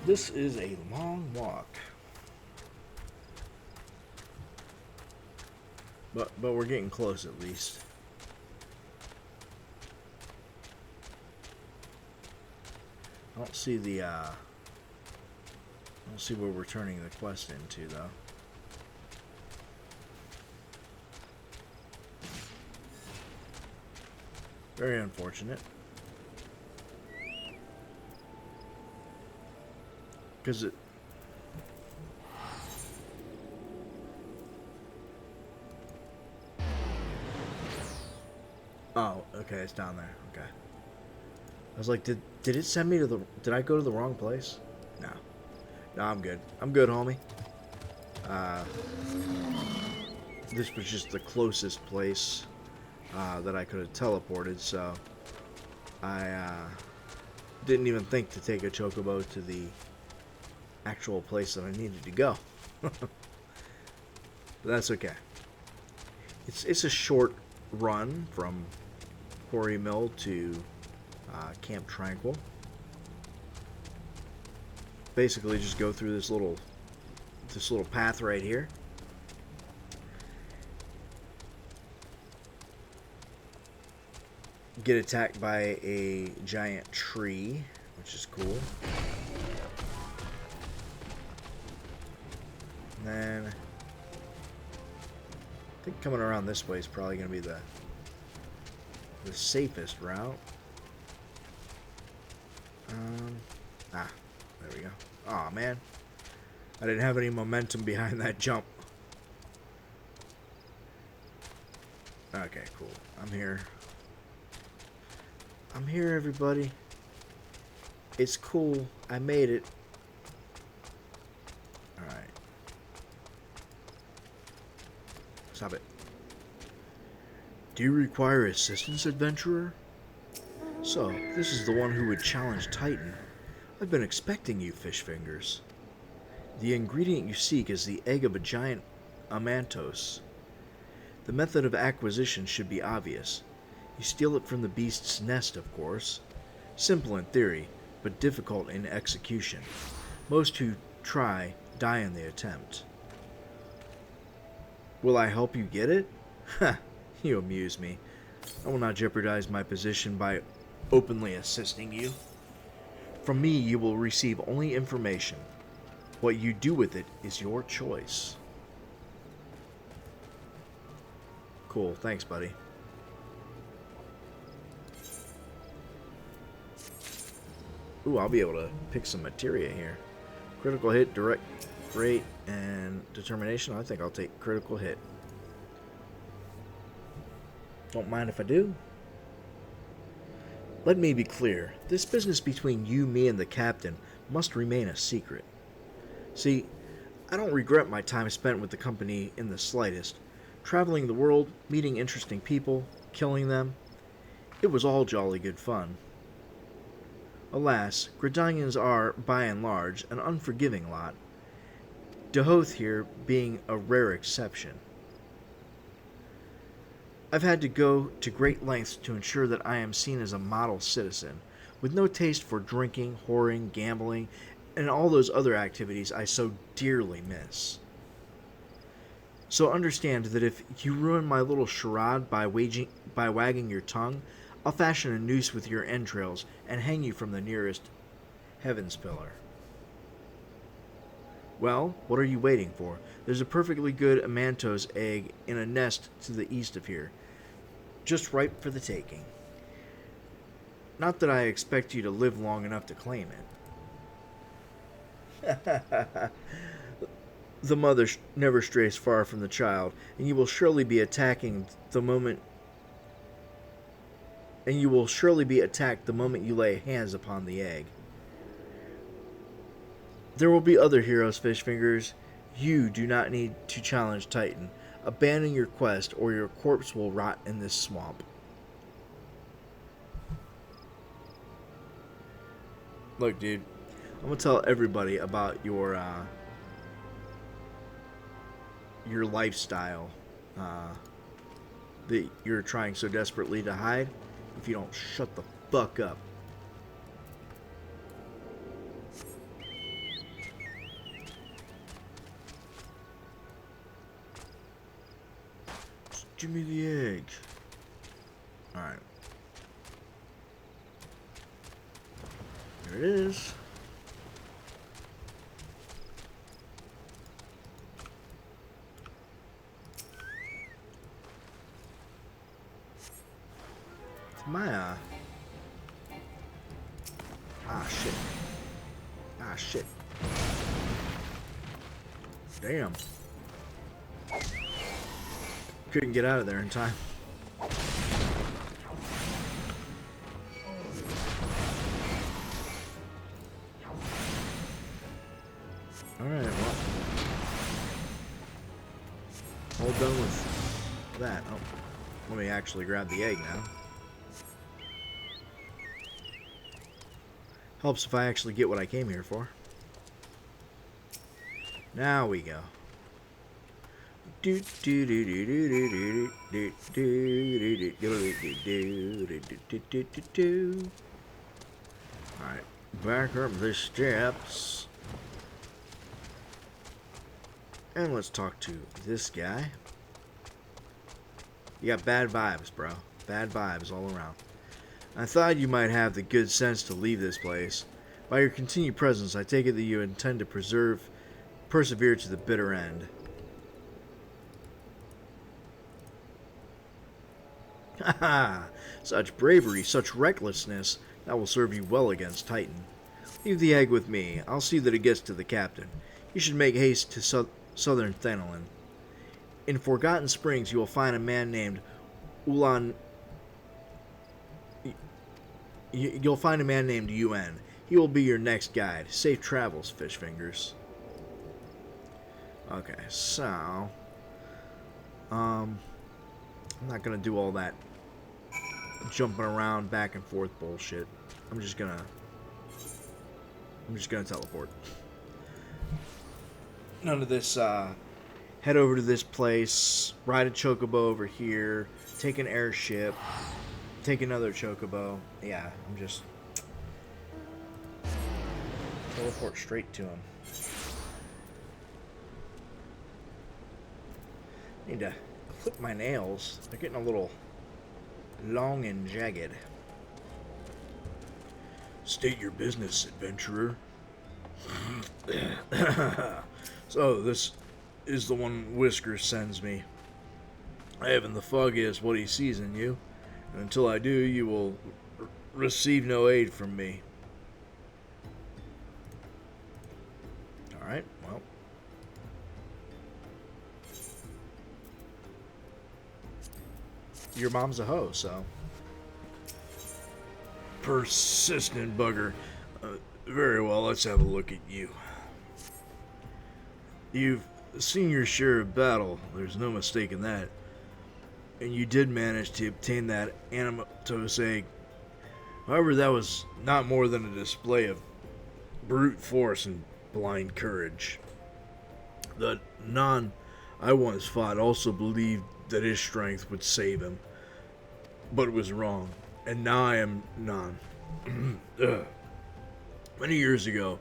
This is a long walk, but we're getting close at least. I don't see the I don't see where we're turning the quest into, though. Very unfortunate. Because it... Oh, okay, it's down there. Okay. I was like, did it send me to the... Did I go to the wrong place? No. No, I'm good. I'm good, homie. This was just the closest place that I could have teleported, so I didn't even think to take a chocobo to the actual place that I needed to go. But that's okay. It's a short run from Quarry Mill to Camp Tranquil. Basically, just go through this little path right here. get attacked by a giant tree, which is cool. And then I think coming around this way is probably going to be the safest route. There we go. Aw, man. I didn't have any momentum behind that jump. Okay, cool. I'm here. I'm here, everybody. It's cool. I made it. Alright. Stop it. Do you require assistance, adventurer? So, this is the one who would challenge Titan. I've been expecting you, fish fingers. The ingredient you seek is the egg of a giant amantos. The method of acquisition should be obvious. You steal it from the beast's nest, of course. Simple in theory, but difficult in execution. Most who try die in the attempt. Will I help you get it? Ha! You amuse me. I will not jeopardize my position by openly assisting you. From me, you will receive only information. What you do with it is your choice. Cool, thanks, buddy. Ooh, I'll be able to pick some materia here. Critical hit, direct rate, and determination. I think I'll take critical hit. Don't mind if I do. Let me be clear. This business between you, me, and the captain must remain a secret. See, I don't regret my time spent with the company in the slightest. Traveling the world, meeting interesting people, killing them. It was all jolly good fun. Alas, Gridanians are, by and large, an unforgiving lot. Dehoth here being a rare exception. I've had to go to great lengths to ensure that I am seen as a model citizen, with no taste for drinking, whoring, gambling, and all those other activities I so dearly miss. So understand that if you ruin my little charade by wagging your tongue, I'll fashion a noose with your entrails and hang you from the nearest heavens pillar. Well, what are you waiting for? There's a perfectly good amantos egg in a nest to the east of here, just ripe for the taking. Not that I expect you to live long enough to claim it. The mother never strays far from the child, and you will surely be attacked the moment you lay hands upon the egg. There will be other heroes, fish fingers. You do not need to challenge Titan. Abandon your quest, or your corpse will rot in this swamp. Look, dude, I'm gonna tell everybody about your lifestyle that you're trying so desperately to hide if you don't shut the fuck up. Just give me the egg. Alright. There it is. My shit. Damn. Couldn't get out of there in time. Alright, well. All done with that. Oh, let me actually grab the egg now. Helps if I actually get what I came here for. Now we go. Alright, back up the steps. And let's talk to this guy. You got bad vibes, bro. Bad vibes all around. I thought you might have the good sense to leave this place. By your continued presence, I take it that you intend to persevere to the bitter end. Haha! Such bravery, such recklessness, that will serve you well against Titan. Leave the egg with me. I'll see that it gets to the captain. You should make haste to southern Thanolin. In Forgotten Springs, you will find a man named Ulan. You'll find a man named UN. He will be your next guide. Safe travels, fish fingers. Okay, so I'm not gonna do all that jumping around back and forth bullshit. I'm just gonna teleport. None of this head over to this place, ride a chocobo over here, take an airship, take another chocobo. Yeah, I'm just teleport straight to him. Need to clip my nails. They're getting a little long and jagged.
State your business, adventurer. So, this is the one Whisker sends me. I haven't the foggiest what he sees in you, and until I do, you will receive no aid from me.
Alright, well. Your mom's a hoe, so.
Persistent bugger. Very well, let's have a look at you. You've seen your share of battle, there's no mistake in that. And you did manage to obtain that animatos egg. However, that was not more than a display of brute force and blind courage. The non I once fought also believed that his strength would save him, but it was wrong, and now I am non. Many years ago,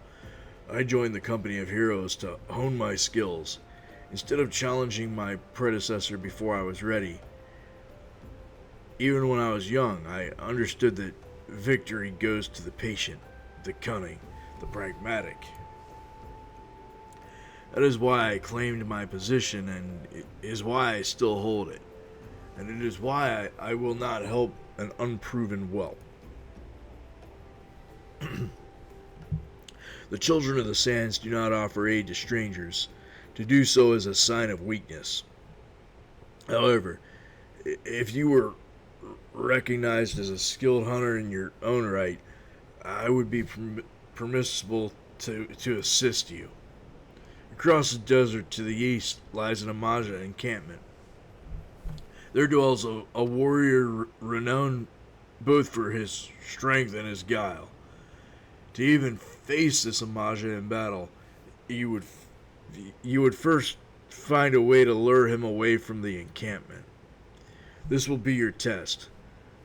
I joined the company of heroes to hone my skills. Instead of challenging my predecessor before I was ready, even when I was young, I understood that victory goes to the patient, the cunning, the pragmatic. That is why I claimed my position, and it is why I still hold it. And it is why I will not help an unproven whelp. The children of the sands do not offer aid to strangers. To do so is a sign of weakness. However, if you were recognized as a skilled hunter in your own right, I would be permissible to assist you. Across the desert to the east lies an Amaja encampment. There dwells a warrior renowned both for his strength and his guile. To even face this Amaja in battle, you would first find a way to lure him away from the encampment. This will be your test,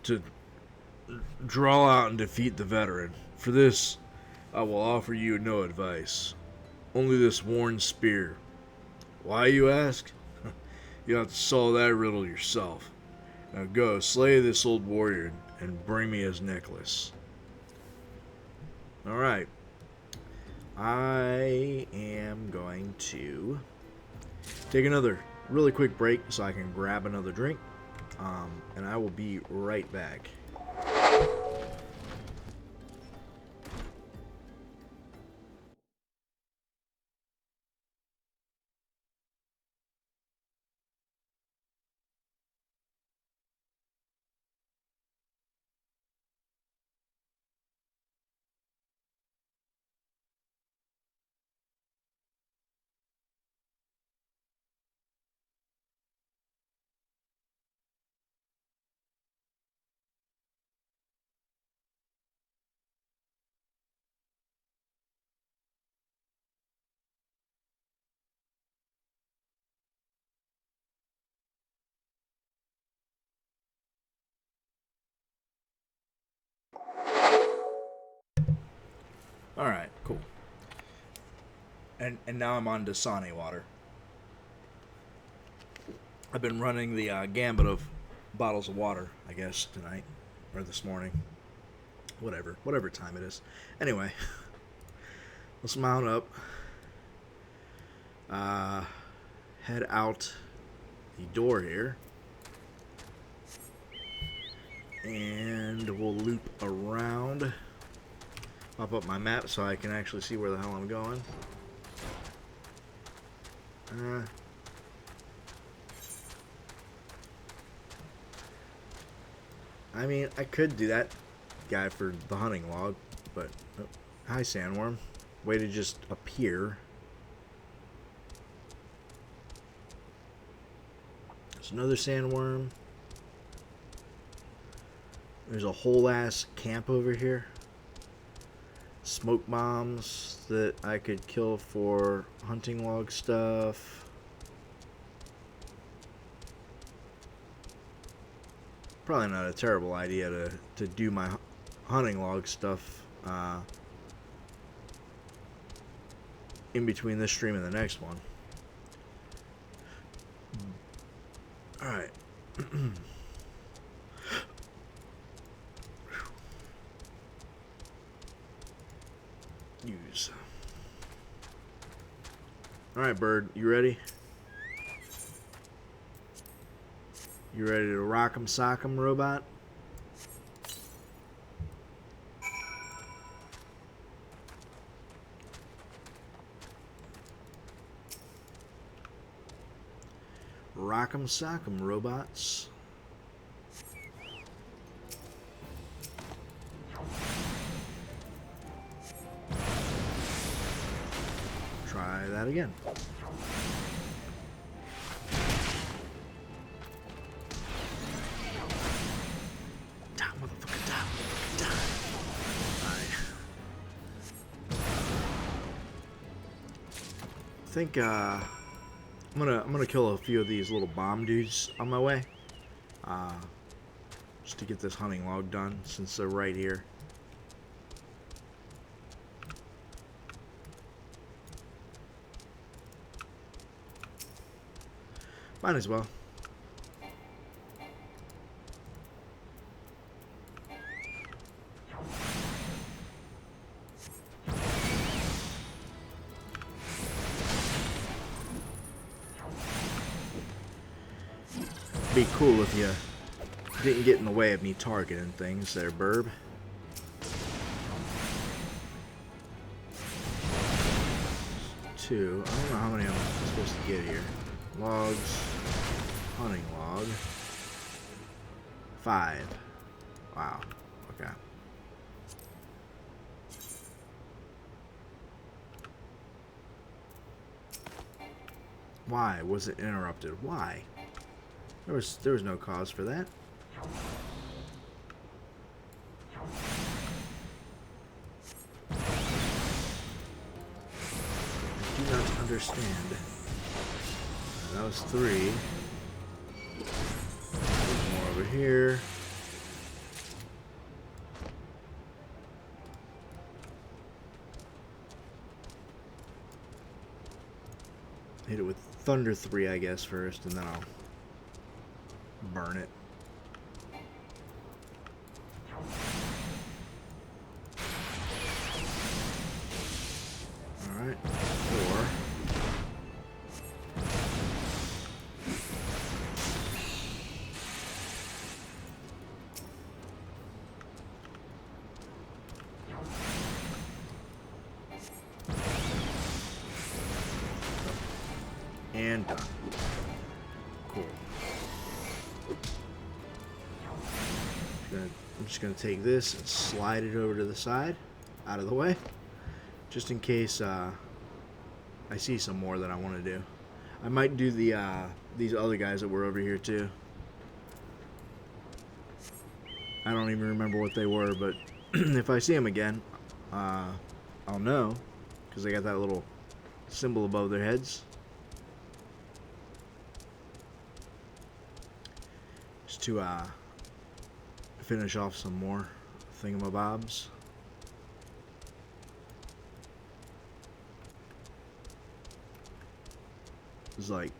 to draw out and defeat the veteran. For this, I will offer you no advice, only this worn spear. Why, you ask? You'll have to solve that riddle yourself. Now go, slay this old warrior and bring me his necklace.
Alright. I am going to take another really quick break so I can grab another drink. And I will be right back. Alright, cool. And now I'm on Dasani water. I've been running the gambit of bottles of water, I guess, tonight. or this morning. Whatever time it is. Anyway, let's mount up. Head out the door here. And we'll loop around. Pop up my map so I can actually see where the hell I'm going. I mean, I could do that guy for the hunting log, but... Oh, hi, sandworm. Way to just appear. There's another sandworm. There's a whole ass camp over here. Smoke bombs that I could kill for hunting log stuff. Probably not a terrible idea to do my hunting log stuff in between this stream and the next one. Alright. Use. Alright, bird, you ready? You ready to rock 'em sock 'em, robot? Rock 'em sock 'em, robots. Try that again. Die, motherfucker, die, die. I think I'm gonna kill a few of these little bomb dudes on my way. Just to get this hunting log done since they're right here. Might as well. Be cool if you didn't get in the way of me targeting things there, burb. Two. I don't know how many I'm supposed to get here. Logs. Hunting log. 5. Wow. Okay. Why was it interrupted? Why? There was no cause for that. I do not understand. That was 3. More over here. Hit it with Thunder 3, I guess, first, and then I'll burn it. Alright, 4. And done. Cool. I'm just going to take this and slide it over to the side, out of the way, just in case I see some more that I want to do. I might do the these other guys that were over here too. I don't even remember what they were, but if I see them again, I'll know, because they got that little symbol above their heads. Just to finish off some more thingamabobs. It's like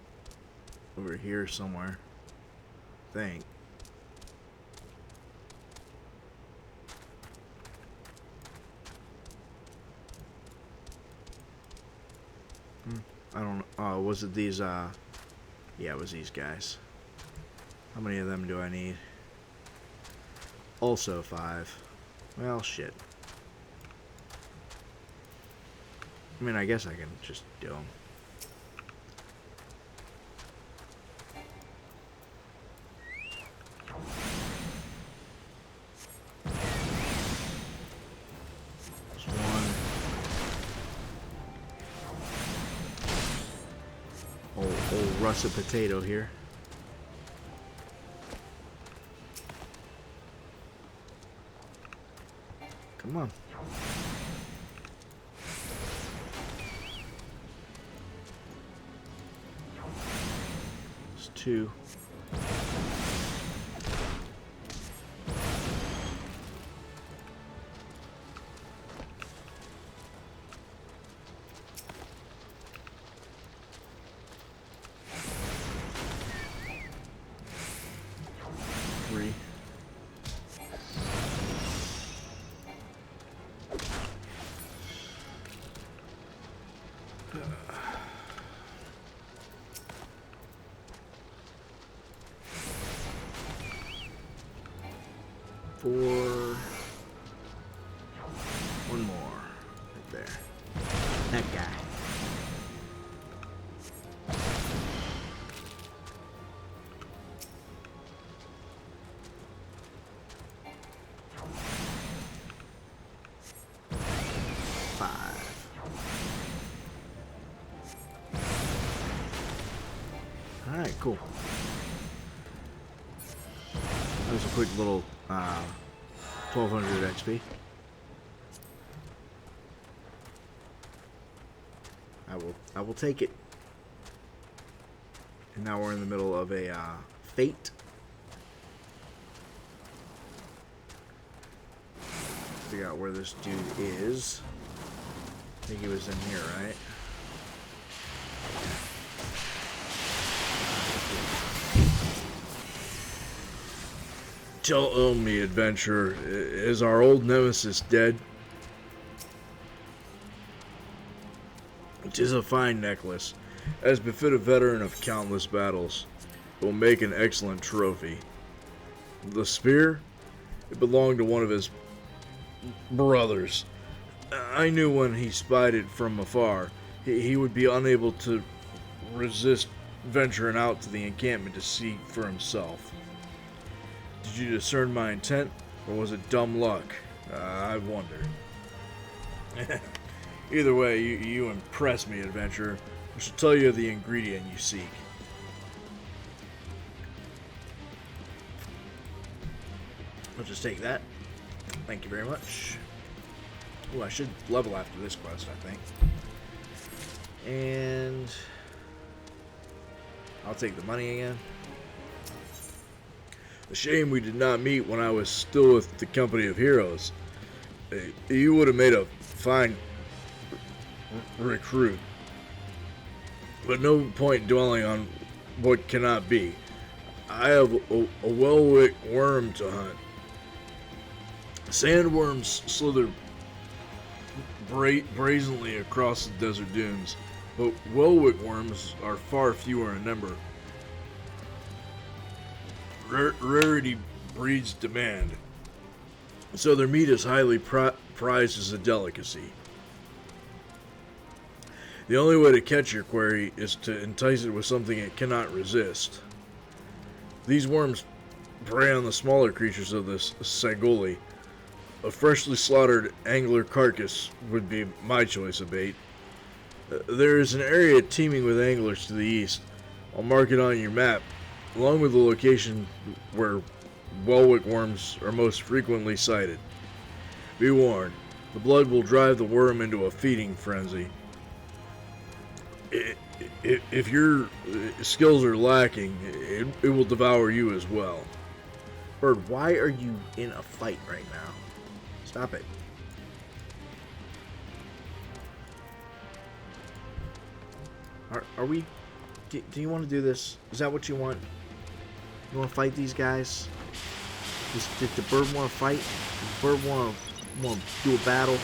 over here somewhere, I think. I don't. Was it these? Yeah, it was these guys. How many of them do I need? Also 5. Well, shit. I mean, I guess I can just do them. There's one. Old russet potato here. Come on. It's 2. Three. Four. One more. Right there. That guy. Alright, cool. That was a quick little 1200 XP. I will take it. And now we're in the middle of a fate. Figure out where this dude is. I think he was in here, right?
Tell me, adventurer, is our old nemesis dead? It is a fine necklace, as befit a veteran of countless battles. It will make an excellent trophy. The spear? It belonged to one of his brothers. I knew when he spied it from afar, he would be unable to resist venturing out to the encampment to see for himself. Did you discern my intent, or was it dumb luck? I wonder. Either way, you impress me, adventurer. I shall tell you the ingredient you seek.
I'll just take that. Thank you very much. Oh, I should level after this quest, I think. And I'll take the money again.
A shame we did not meet when I was still with the company of heroes. You would have made a fine recruit. But no point dwelling on what cannot be. I have a well-wicked worm to hunt. Sandworms slither brazenly across the desert dunes, but well-wicked worms are far fewer in number. Rarity breeds demand, so their meat is highly prized as a delicacy. The only way to catch your quarry is to entice it with something it cannot resist. These worms prey on the smaller creatures of this Sagoli. A freshly slaughtered angler carcass would be my choice of bait. There is an area teeming with anglers to the east. I'll mark it on your map, along with the location where Welwick worms are most frequently sighted. Be warned, the blood will drive the worm into a feeding frenzy. If your skills are lacking, it will devour you as well.
Bird, why are you in a fight right now? Stop it. Are we... Do you want to do this? Is that what you want? You want to fight these guys? Did the bird want to fight? Did the bird want to do a battle?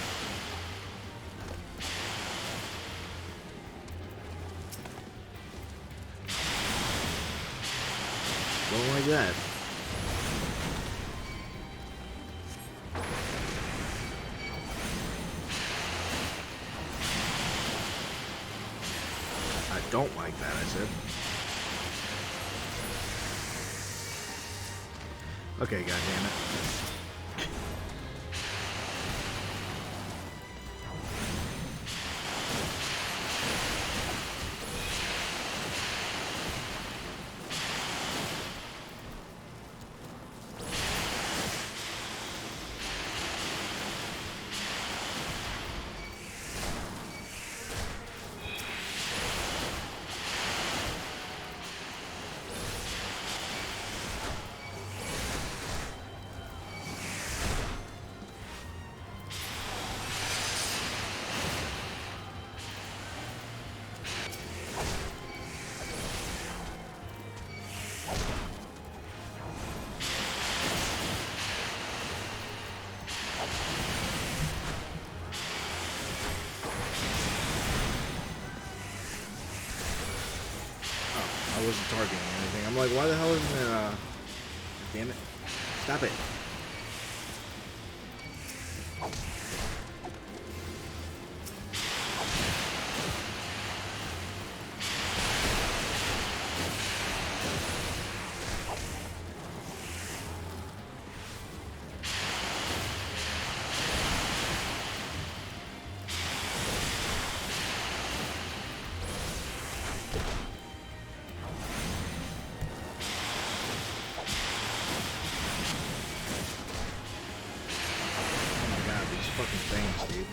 don't like that. I don't like that, I said. Okay, goddammit. I wasn't targeting anything. I'm like, why the hell isn't it, damn it. Stop it. Fucking things, dude.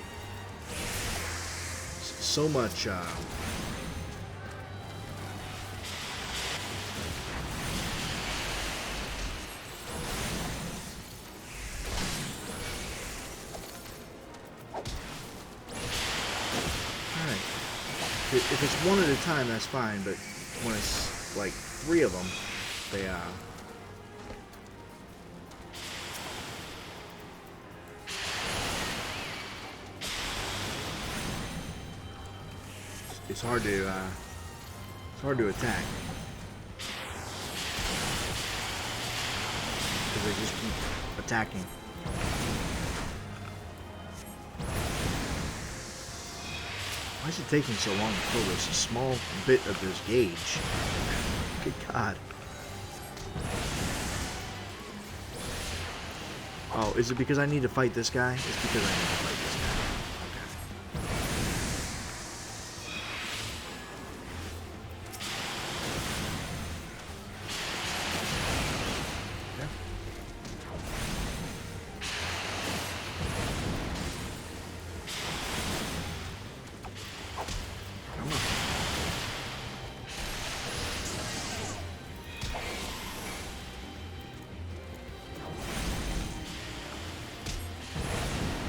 So much, Alright. If it's one at a time, that's fine, but when it's, like, 3 of them, they, it's hard to attack. Because they just keep attacking. Why is it taking so long to kill this small bit of this gauge? Good God. Oh, is it because I need to fight this guy? It's because I need to fight this guy.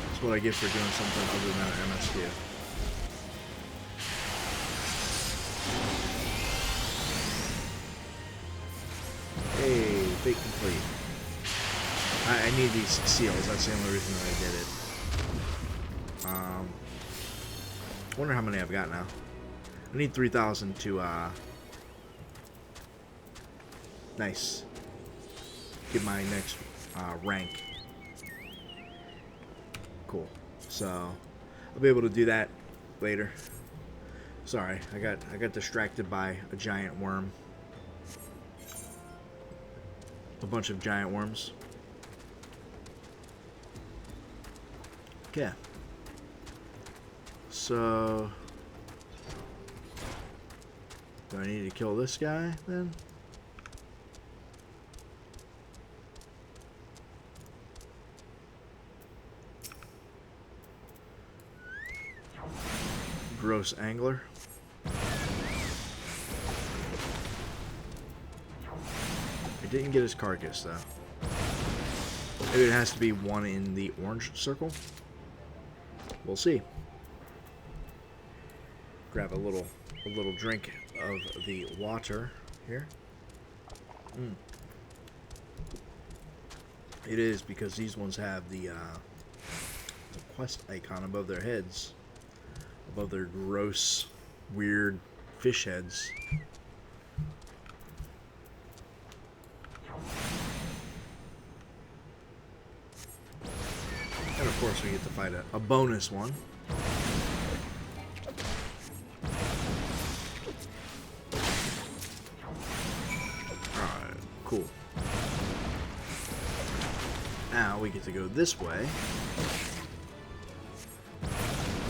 That's what I get for doing something other than an MSQ. Hey, fake complete. I need these seals, that's the only reason that I did it. I wonder how many I've got now. I need 3,000 to, nice. Get my next, rank. Cool. So I'll be able to do that later. Sorry, I got distracted by a giant worm. A bunch of giant worms. Okay. So do I need to kill this guy then? Gross angler. I didn't get his carcass though. Maybe it has to be one in the orange circle. We'll see. Grab a little drink of the water here. It is because these ones have the quest icon above their heads. Above their gross, weird fish heads. of course, we get to fight a bonus one. Alright, cool. Now we get to go this way.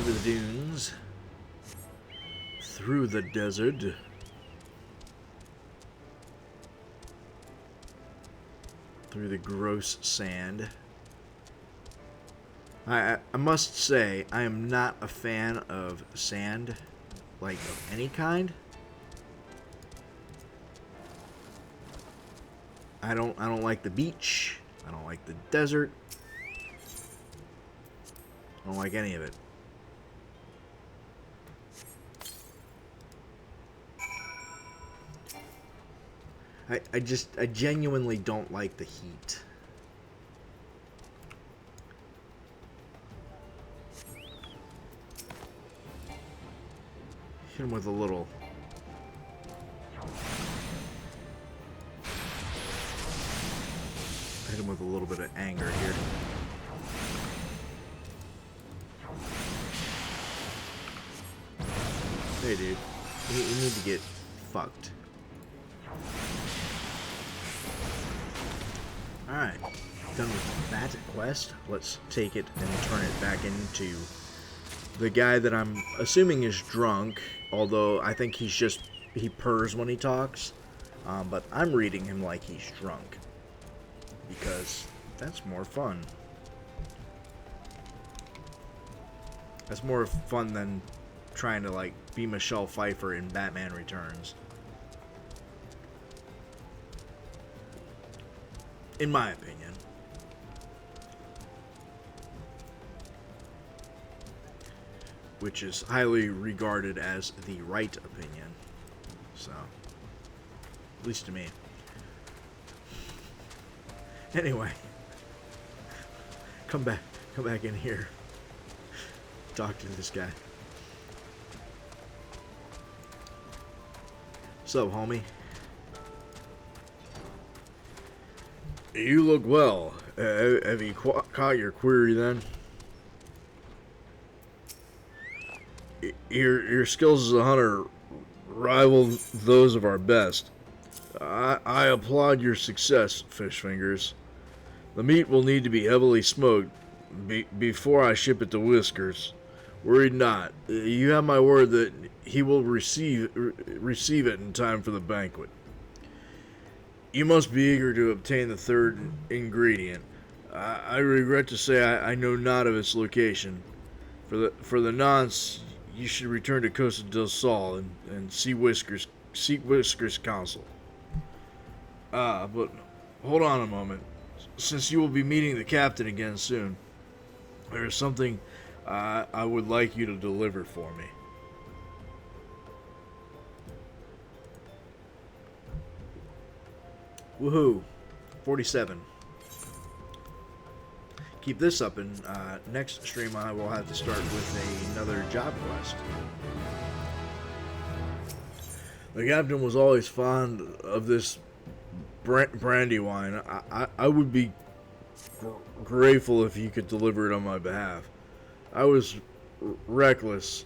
Over the dunes. Through the desert. Through the gross sand. I must say, I am not a fan of sand, like of any kind. I don't like the beach. I don't like the desert. I don't like any of it. I genuinely don't like the heat. Hit him with a little. Hit him with a little bit of anger here. Hey, dude. You need to get fucked. Alright. Done with that quest. Let's take it and turn it back into the guy that I'm assuming is drunk, although I think he purrs when he talks, but I'm reading him like he's drunk, because that's more fun. That's more fun than trying to, like, be Michelle Pfeiffer in Batman Returns. In my opinion. Which is highly regarded as the right opinion. So, at least to me. Anyway, come back in here. Talk to this guy. So, homie. You look well. Have you caught your query then? Your skills as a hunter rival those of our best. I applaud your success, Fish Fingers. The meat will need to be heavily smoked before I ship it to Whiskers. Worry not. You have my word that he will receive it in time for the banquet. You must be eager to obtain the third ingredient. I regret to say I know not of its location. For the nonce, you should return to Costa del Sol and seek Whisker's counsel. But hold on a moment. Since you will be meeting the captain again soon, there is something I would like you to deliver for me. Woohoo! 47. Keep this up, and next stream I will have to start with another job quest. The captain was always fond of this brandy wine. I would be grateful if he could deliver it on my behalf. I was reckless,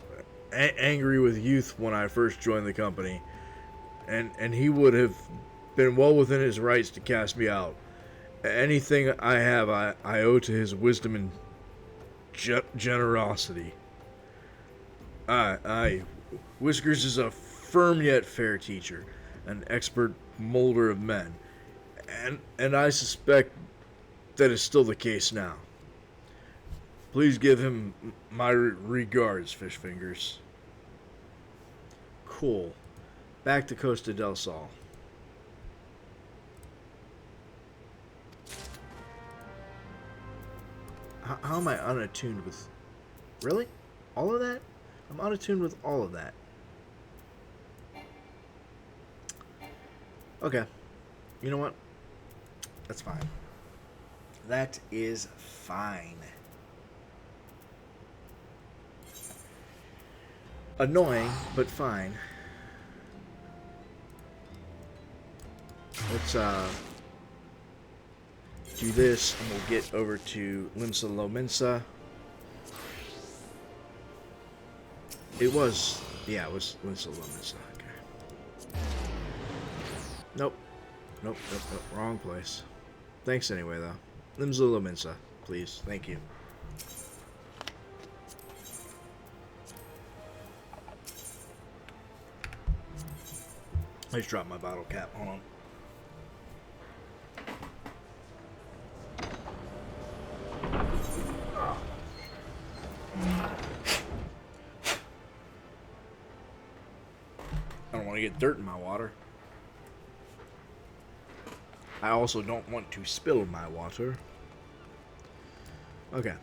angry with youth when I first joined the company, and he would have been well within his rights to cast me out. Anything I have, I owe to his wisdom and generosity. Whiskers is a firm yet fair teacher, an expert molder of men, and I suspect that is still the case now. Please give him my regards, Fish Fingers. Cool. Back to Costa del Sol. How am I unattuned with... Really? All of that? I'm unattuned with all of that. Okay. You know what? That's fine. That is fine. Annoying, but fine. Let's, do this, and we'll get over to Limsa Lominsa. It was, yeah, it was Limsa. Okay. Nope. Nope, wrong place. Thanks anyway, though. Limsa, please. Thank you. I just dropped my bottle cap. Hold on. I don't want to get dirt in my water. I also don't want to spill my water. Okay.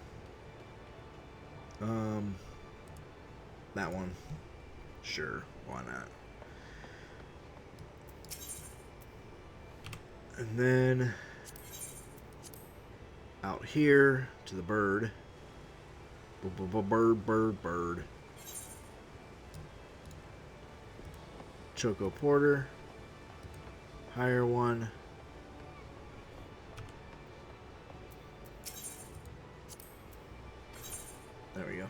That one. Sure, why not? And then out here to the bird. Bird. Choco Porter. Hire one. There we go.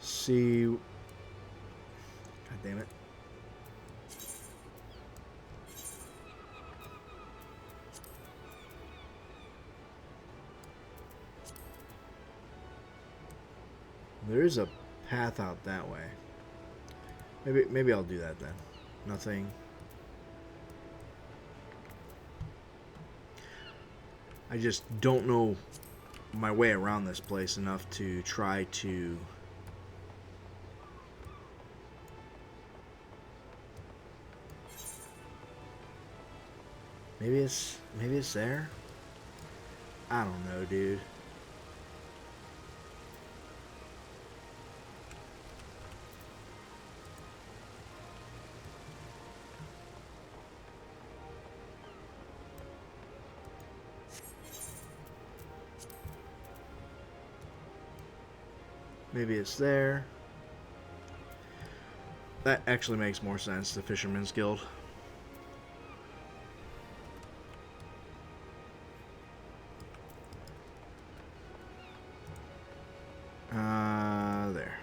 See. God damn it. There is a path out that way. Maybe I'll do that then. Nothing. I just don't know my way around this place enough to try to maybe it's there. I don't know, dude. Maybe it's there. That actually makes more sense, the Fisherman's Guild. There.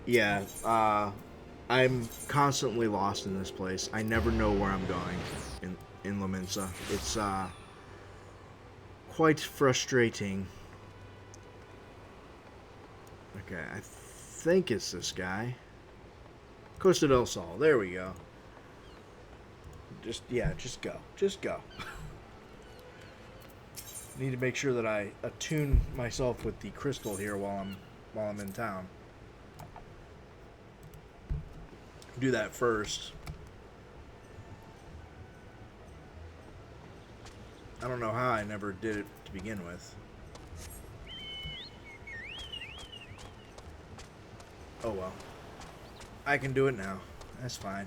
Yeah, I'm constantly lost in this place. I never know where I'm going in Limsa. It's, quite frustrating. Okay, I think it's this guy. Costa del Sol. There we go. Just go. Just go. Need to make sure that I attune myself with the crystal here while I'm in town. Do that first. I don't know how I never did it to begin with. Oh well. I can do it now. That's fine.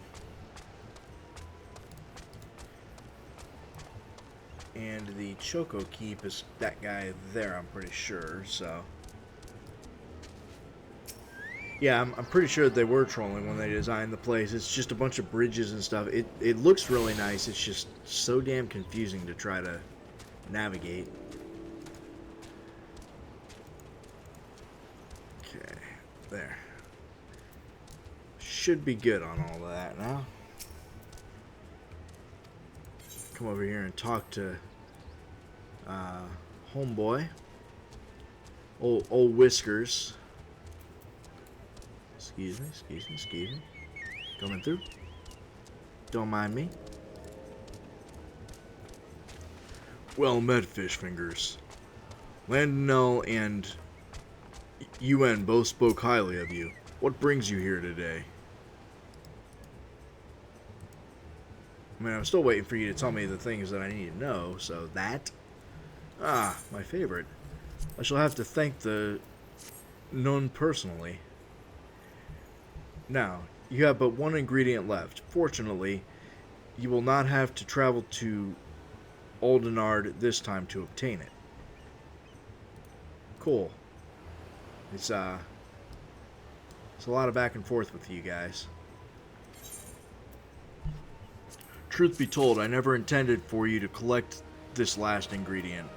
And the Choco Keep is that guy there, I'm pretty sure, so... Yeah, I'm pretty sure that they were trolling when they designed the place. It's just a bunch of bridges and stuff. It looks really nice. It's just so damn confusing to try to navigate. Okay, there. Should be good on all of that now. Come over here and talk to homeboy. Old Whiskers. Excuse me. Coming through. Don't mind me.
Well met, Fish Fingers. Landonell and UN both spoke highly of you. What brings you here today?
I mean, I'm still waiting for you to tell me the things that I need to know, so that... Ah, my favorite. I shall have to thank the nun personally. Now, you have but one ingredient left. Fortunately, you will not have to travel to Oldenard this time to obtain it. Cool. It's a lot of back and forth with you guys. Truth be told, I never intended for you to collect this last ingredient.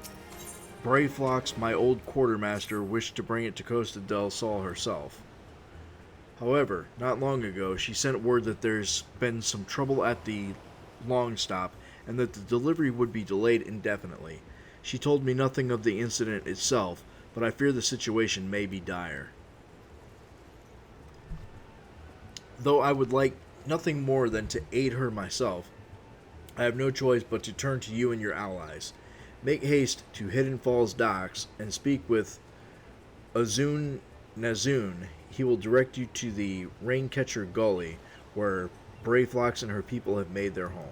Brayflox, my old quartermaster, wished to bring it to Costa del Sol herself. However, not long ago, she sent word that there's been some trouble at the long stop and that the delivery would be delayed indefinitely. She told me nothing of the incident itself, but I fear the situation may be dire. Though I would like nothing more than to aid her myself, I have no choice but to turn to you and your allies. Make haste to Hidden Falls docks and speak with Azun Nazun. He will direct you to the Raincatcher Gully, where Brayflox and her people have made their home.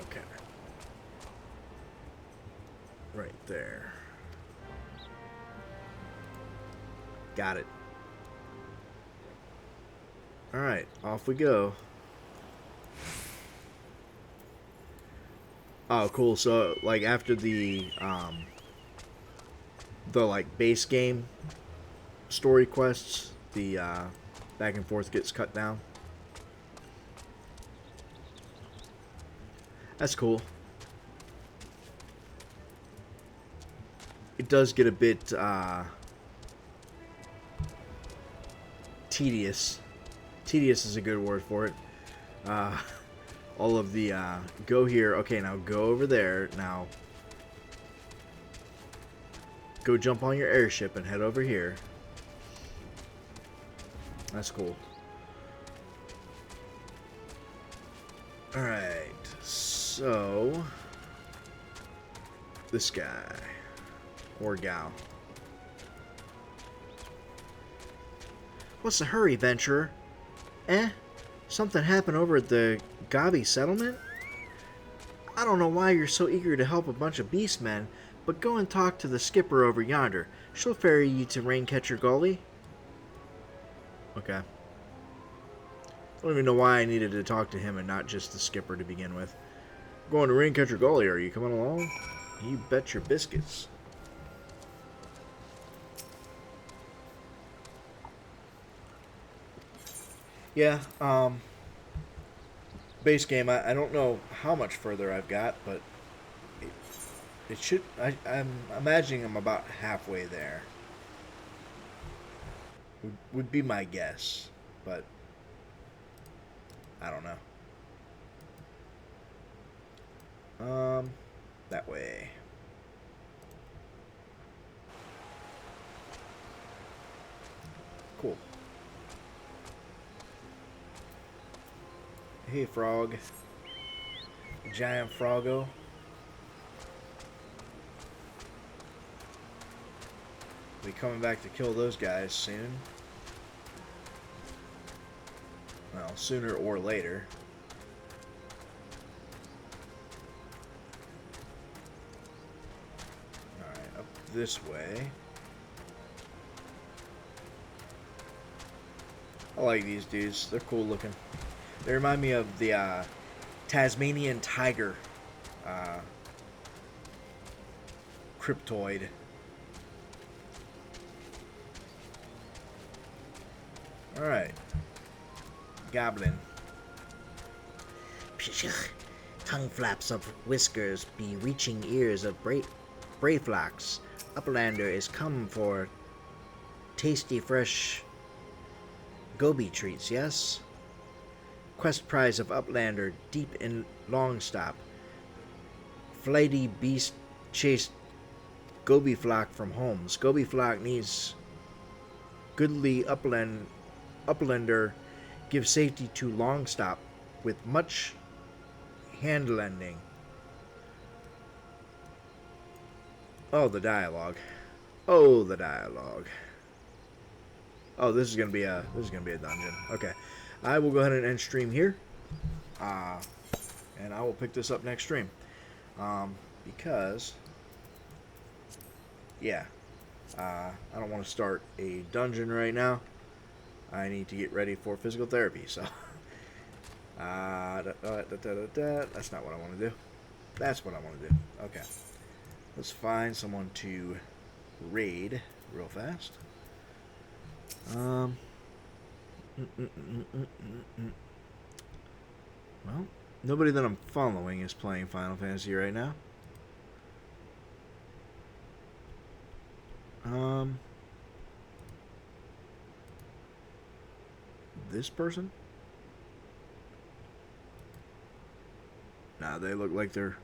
Okay. Right there. Got it. Alright, off we go. Oh, cool. So, like, after the like, base game story quests, the, back and forth gets cut down. That's cool. It does get a bit, tedious. Tedious is a good word for it. All of the, go here. Okay, now go over there. Now, go jump on your airship and head over here. That's cool. Alright, so this guy. Or gal. What's the hurry, venturer? Something happened over at the Gabi settlement? I don't know why you're so eager to help a bunch of beastmen, but go and talk to the skipper over yonder. She'll ferry you to Raincatcher Gully. Okay. I don't even know why I needed to talk to him and not just the skipper to begin with. Going to Raincatcher Gully, are you coming along? You bet your biscuits. Yeah, base game, I don't know how much further I've got, but it should, I'm imagining I'm about halfway there. Would be my guess, but I don't know. That way. Cool. Hey, frog. Giant froggo. Be coming back to kill those guys soon. Well, sooner or later. Alright, up this way. I like these dudes. They're cool looking. They remind me of the Tasmanian tiger cryptoid. Alright. Goblin.
Tongue flaps of whiskers be reaching ears of Brayflox. Uplander is come for tasty fresh goby treats, yes? Quest prize of Uplander deep in Longstop. Flighty beast chased goby flock from homes. Goby flock needs goodly uplander give safety to Longstop with much hand lending. Oh, the dialogue. Oh, the dialogue. Oh, this is gonna be a dungeon. Okay, I will go ahead and end stream here, and I will pick this up next stream, because yeah, I don't want to start a dungeon right now. I need to get ready for physical therapy. So, that's not what I want to do. That's what I want to do. Okay, let's find someone to raid real fast. Well,
Nobody that I'm following is playing Final Fantasy right now. This person? Nah, they look like they've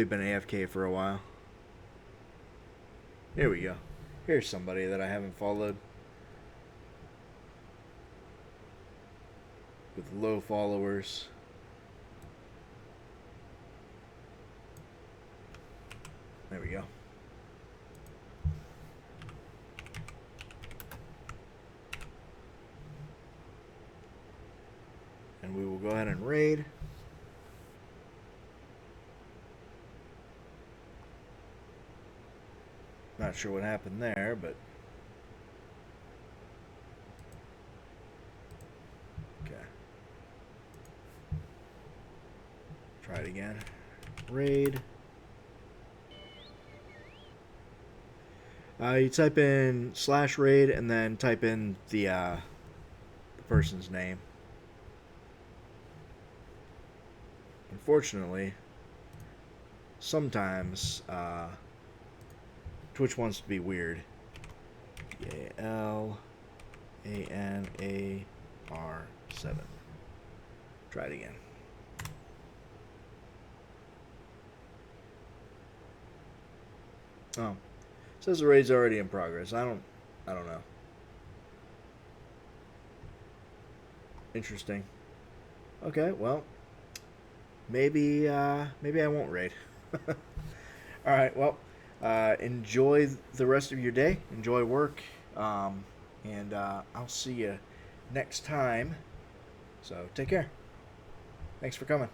been AFK for a while. Here we go. Here's somebody that I haven't followed. With low followers. There we go. And we will go ahead and raid. Not sure what happened there, but okay. Try it again. Raid. You type in /raid and then type in the person's name. Unfortunately, sometimes Twitch wants to be weird. PALANAR7. Try it again. Oh. It says the raid's already in progress. I don't know. Interesting. Okay, well, maybe I won't raid. All right, well, enjoy the rest of your day. Enjoy work, and I'll see you next time. So take care. Thanks for coming.